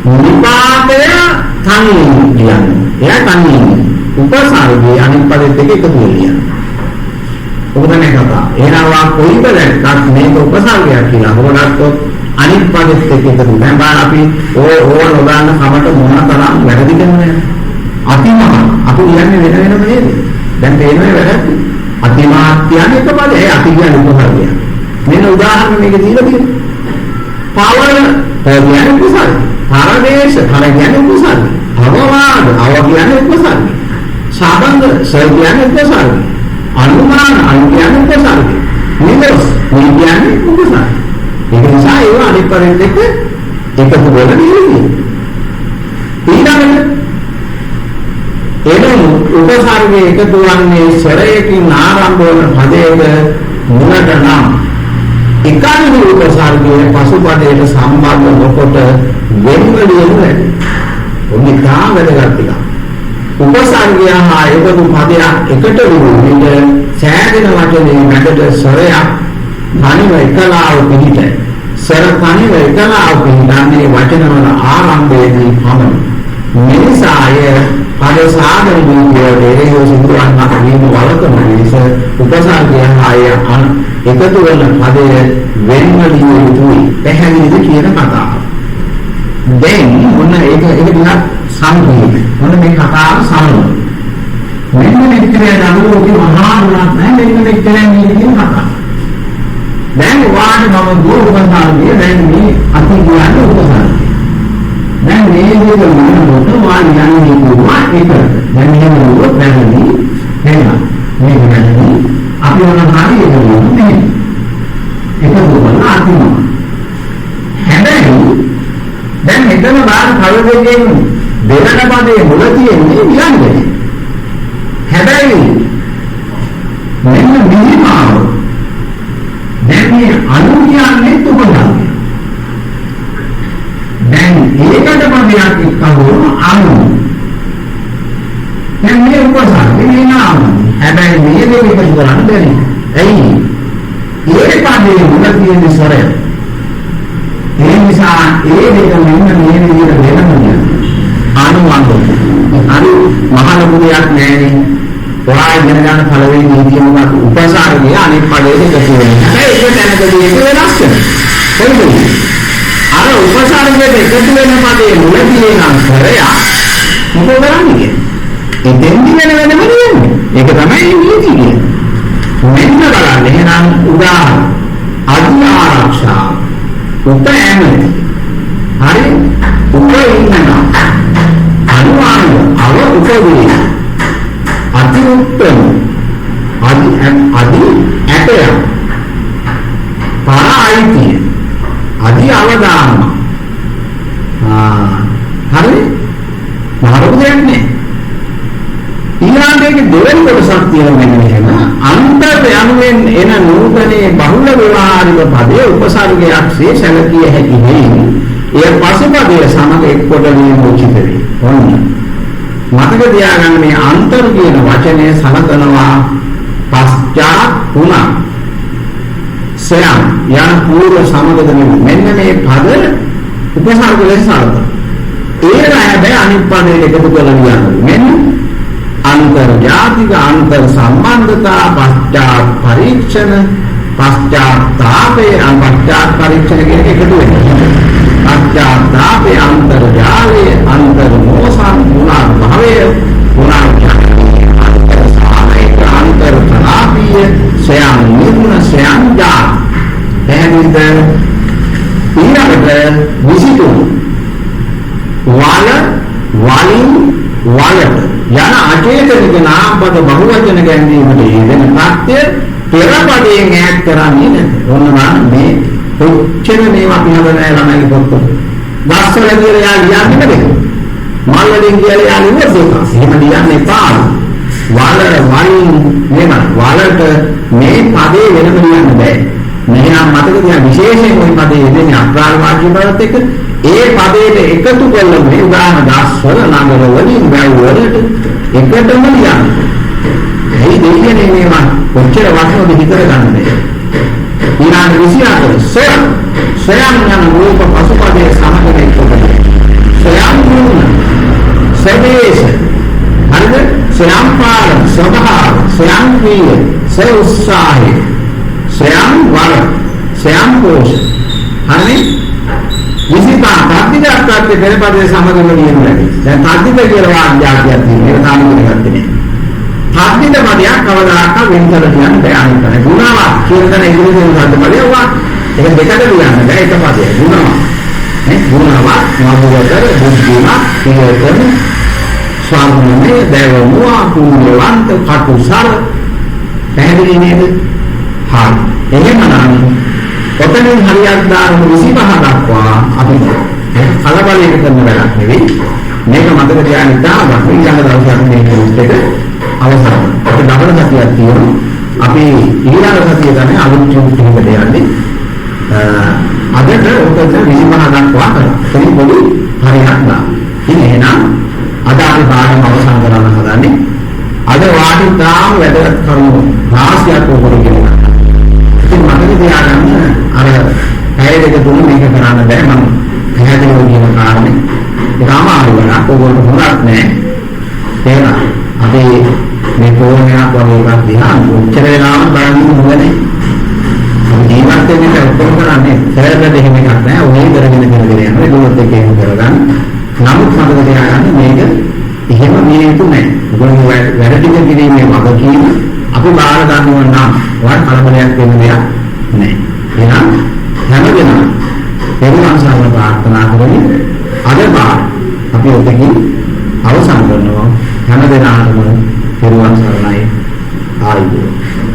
නිපාතය තනියෙන් කියන්නේ. එයා තනියෙන්. උපසර්ගයේ අනිත් පදෙත් දෙක එකතු වෙලා කියන්නේ. ඔබ තමයි කතා. එනවා කොයි බලක්වත් මේක උපසර්ගයක් කියලා. හොරගත්තොත් අනිත් පදෙත් දෙක එකතු වෙනවා. දැන් අපි ඕන උදාහරණ කමට මොන තරම් වැරදිද නේද? අතිමහා. අපි කියන්නේ වෙන වෙනම නේද? දැන් තේරෙන්නේ වැරද්ද. අතිමහා කියන්නේ එක පදේ. අති කියන්නේ උපසර්ගය. මෙන්න උදාහරණ මේක දීලා තියෙනවා. පවර කියන්නේ උපසර්ගය. පරදේශ පර කියන්නේ උපසර්ගය. අවවාද අව කියන්නේ උපසර්ගය. සාබන්ද සර් කියන්නේ උපසර්ගය. අනුමාන අනු කියන්නේ උපසර්ගය. නිදර්ශ නිය කියන්නේ උපසර්ගය. ඒක නිසා ඒවා අනිත් පරිද්ද එක්ක එකතු වෙලා තියෙන්නේ. ඊළඟට එනම් උපසර්ගයේ එකතු වන්නේ ස්වරයකින් ආරම්භ වන පදයක මුලට නම් එකම උපසර්ගයේ පසුපදයට සම්බන්ධ නොකොට වෙන්වලියම වැඩි. ඔන්නේ කාමදගත් එක. උපසර්ගය හා එකතු පදයක් එකට වුණොත් සෑදෙන වචනේ මැදට ස්වරයක් තනිව එකලාව පිළිට. ස්වර තනිව එකලාව පිළිටන්නේ වචනවල ආරම්භයේදී පමණයි. මිනිසාය පද සාධන වූයේ සිදුවන වීම වලකම නිසා උපසර්ගය හා එකතු වෙන පදයේ වෙන්වලිය යුතුයි. පැහැදිලිද කියන කතාව. දැන් මොන ඒක දිහා සම්පූර්ණ මොන මේ කතාව සමන මෙන්න මෙච්චර දරුවෝගේ මහා ගුණක් නැහැ මෙන්න මෙච්චර නීතිය කතාව දැන් වාඩි මම ගෝරුකන්තාගේ දැන් මේ අති කියන්නේ උපසර්ගය දැන් මේ විදිහට මොනවද වාඩි යන්නේ කිව්වා ඒක දැන් මෙහෙම වුණොත් දැන්දී එහෙනම් මේ වෙනදී අපි මොන හරි ඒක නෙමෙයි ඒක දුවන අතිම හැබැයි දැන් මෙතන බාහිර කවදෙකින් දෙවන පදයේ මුල තියෙන්නේ වියන්නේ. හැබැයි මෙන්න මිනිමාව දැන් මේ අනු කියන්නේ තුබලන්නේ. දැන් ඒකට පදයක් එක්කම අනු. දැන් මේ උපසර්ගය නාම. හැබැයි මේ දෙක එකතු කරන්න බැරි. ඇයි? ඒ පදයේ මුල තියෙන ස්වරය ඒ නිසා ඒ දෙක මෙන්න මේ විදිහට වෙනම අනුවංග අනු මහා ලොකු දෙයක් නෑනේ ඔයා ඉගෙන ගන්න පළවෙනි නීතිය මොකක්ද උපසර්ගය අනිත් පදයේ එකතු වෙනවා ඒක දැනගදී ඒක වෙනස් වෙනවා අර උපසර්ගයේ එකතු වෙන පදයේ මුල තියෙන අංශරය මොකද කරන්නේ එතෙන්දි වෙනම නෙමෙයි ඒක තමයි නීතිය මෙන්න බලන්න එහෙනම් උදාහරණ අධි ආරක්ෂා උපෑම හරි උපයින්නා අනුවාද අව උපදී අති උත්තම අදි ඇතය පායිතිය අදි අවදාන හරි මාරුද යන්නේ ඊළඟට දෙවෙනි කොටසක් තියෙනවා මෙන්න අන්තර් යනුවෙන් එන නූතනයේ බහුල ව්‍යවහාරික පදයේ උපසර්ගයක්සේ සැලකිය හැකි වෙයි. එය පසුපදයේ සමග එක්කොට වීම උචිත වේ. ඔන්න. මතක තියාගන්න මේ අන්තර් කියන වචනේ සලකනවා පස්චාත් තුනක්. සයන් යන පූර්ව සමගද මෙන්න මේ පද උපසර්ග ලෙස සලකනවා. ඒ රැඳේ අනිත් පදයට එකතු කරලා කියනවා. මෙන්න अंतर्जातिक अंतर संबंधता पश्चात परीक्षण पश्चातापे पश्चात परीक्षण के एकटू पश्चातापे अंतर्जाले अंतर्मोसन गुणाभावे अंतर सामयिक अंतर कलापीय स्वयं निर्गुण स्वयं जात विशिटू वाल वाली वालट යන අචේතනික නාමපද බහුවචන ගැනීමට යෙදෙන ප්‍රත්‍ය පෙර පදයෙන් ඈත් කරන්නේ නැත. ඔන්න මේ කොච්චර මේවා අපි හදන්නේ ළමයි පොත්වල. ගස්වල කියලා යා ලියන්නේ නෙමෙයි. මල් වලින් කියලා යා ලියන්නේ ඒක. එහෙම ලියන්නේ පාන. වලින් නෙමෙයි. වලට මේ පදේ වෙනම ලියන්න බෑ. මෙහෙනම් මතක තියා විශේෂයෙන් ওই පදේ යෙදෙන්නේ අග්‍රාල වාක්‍ය බවත් එක්ක ඒ පදේට එකතු කළොත් මේ උදාහරණ ගස්වල නගර වලින් වැව් වලට එකටම ලියන්නේ. ඒ දෙන්නේ මේවා කොච්චර වටිනවද හිතර ගන්න බෑ. ඊළඟ 24 සයම් යන රූප පසුපදයේ සමග එක්කද සයම් ගුණ සදේශ හරිද සයම් පාල සබහා සයම් ප්‍රිය සේ උත්සාහය සයම් වල සයම් පෝෂ හරි 25 තාත්වික පෙරපදයේ සමග ලියන්නේ දැන් තාත්වික කියලා වාක්‍යයක් තියෙනවා ඒක තාම ගත්තේ තාත්වික පදයක් කවදාක වෙනතර කියන්න බෑ අනිත් එක ගුණවත් කියන දේ ඉංග්‍රීසියෙන් ගන්න බැරිවා ඒක දෙකට ලියන්න බෑ එක පදයක් ගුණවත් නේ ගුණවත් නවවතර බුද්ධිමත් කියන ස්වාමීන් දේවමුවා කුණවන්ත කටුසර පැහැදිලි නේද හරි එහෙමනම් ඔතනින් හරියට දාන 25 දක්වා අපි කලබලයකට කරන වැඩක් නෙවෙයි මේක මතක තියාගන්න ඉතාලම ඊළඟ දවසේ අපි මේ කෝස් එක අවසන් අපි දවල් සතියක් තියෙනවා අපි ඊළඟ සතිය ගන්න අලුත් ටියුට් එකකට යන්නේ අදට ඔතන 25 දක්වා කරලා පොඩි හරියක් නා ඉතින් එහෙනම් අද අපි පාඩම අවසන් කරන්න හදන්නේ අද වාටි තාම වැදගත් කරුණු රාශියක් ඔබට කියනවා ඉතින් මතක තියාගන්න අර පැය දෙක තුන මේක කරන්න බෑ මම පැහැදිලිව කියන කාරණේ ඒකම ආවලා ඔයගොල්ලෝ හොරක් නෑ තේරෙනවා අපි මේ ෆෝන් එකක් වගේ එකක් දිහා උච්චර වෙලාවක් බලන්න ඕනේ අපි ජීවත් වෙන්න උත්තරම් කරන්නේ සරලව දෙහිම එකක් නෑ ඔය කරගෙන යනවා ඒක දුරට එකේම කරගන්න නමුත් මතක තියාගන්න මේක එහෙම මේ යුතු නෑ ඔයගොල්ලෝ වැඩ ටික කිරීමේ වගකීම අපි බාර ගන්නවා නම් වත් කලබලයක් වෙන්න දෙයක් නෑ එහෙනම් හැමදෙනා පෙරවන් සාම ප්‍රාර්ථනා කරමු අද අපි ඔතකින් අවසන් කරනවා හැමදෙනාටම පෙරවන් සරණයි ආයුබෝවන්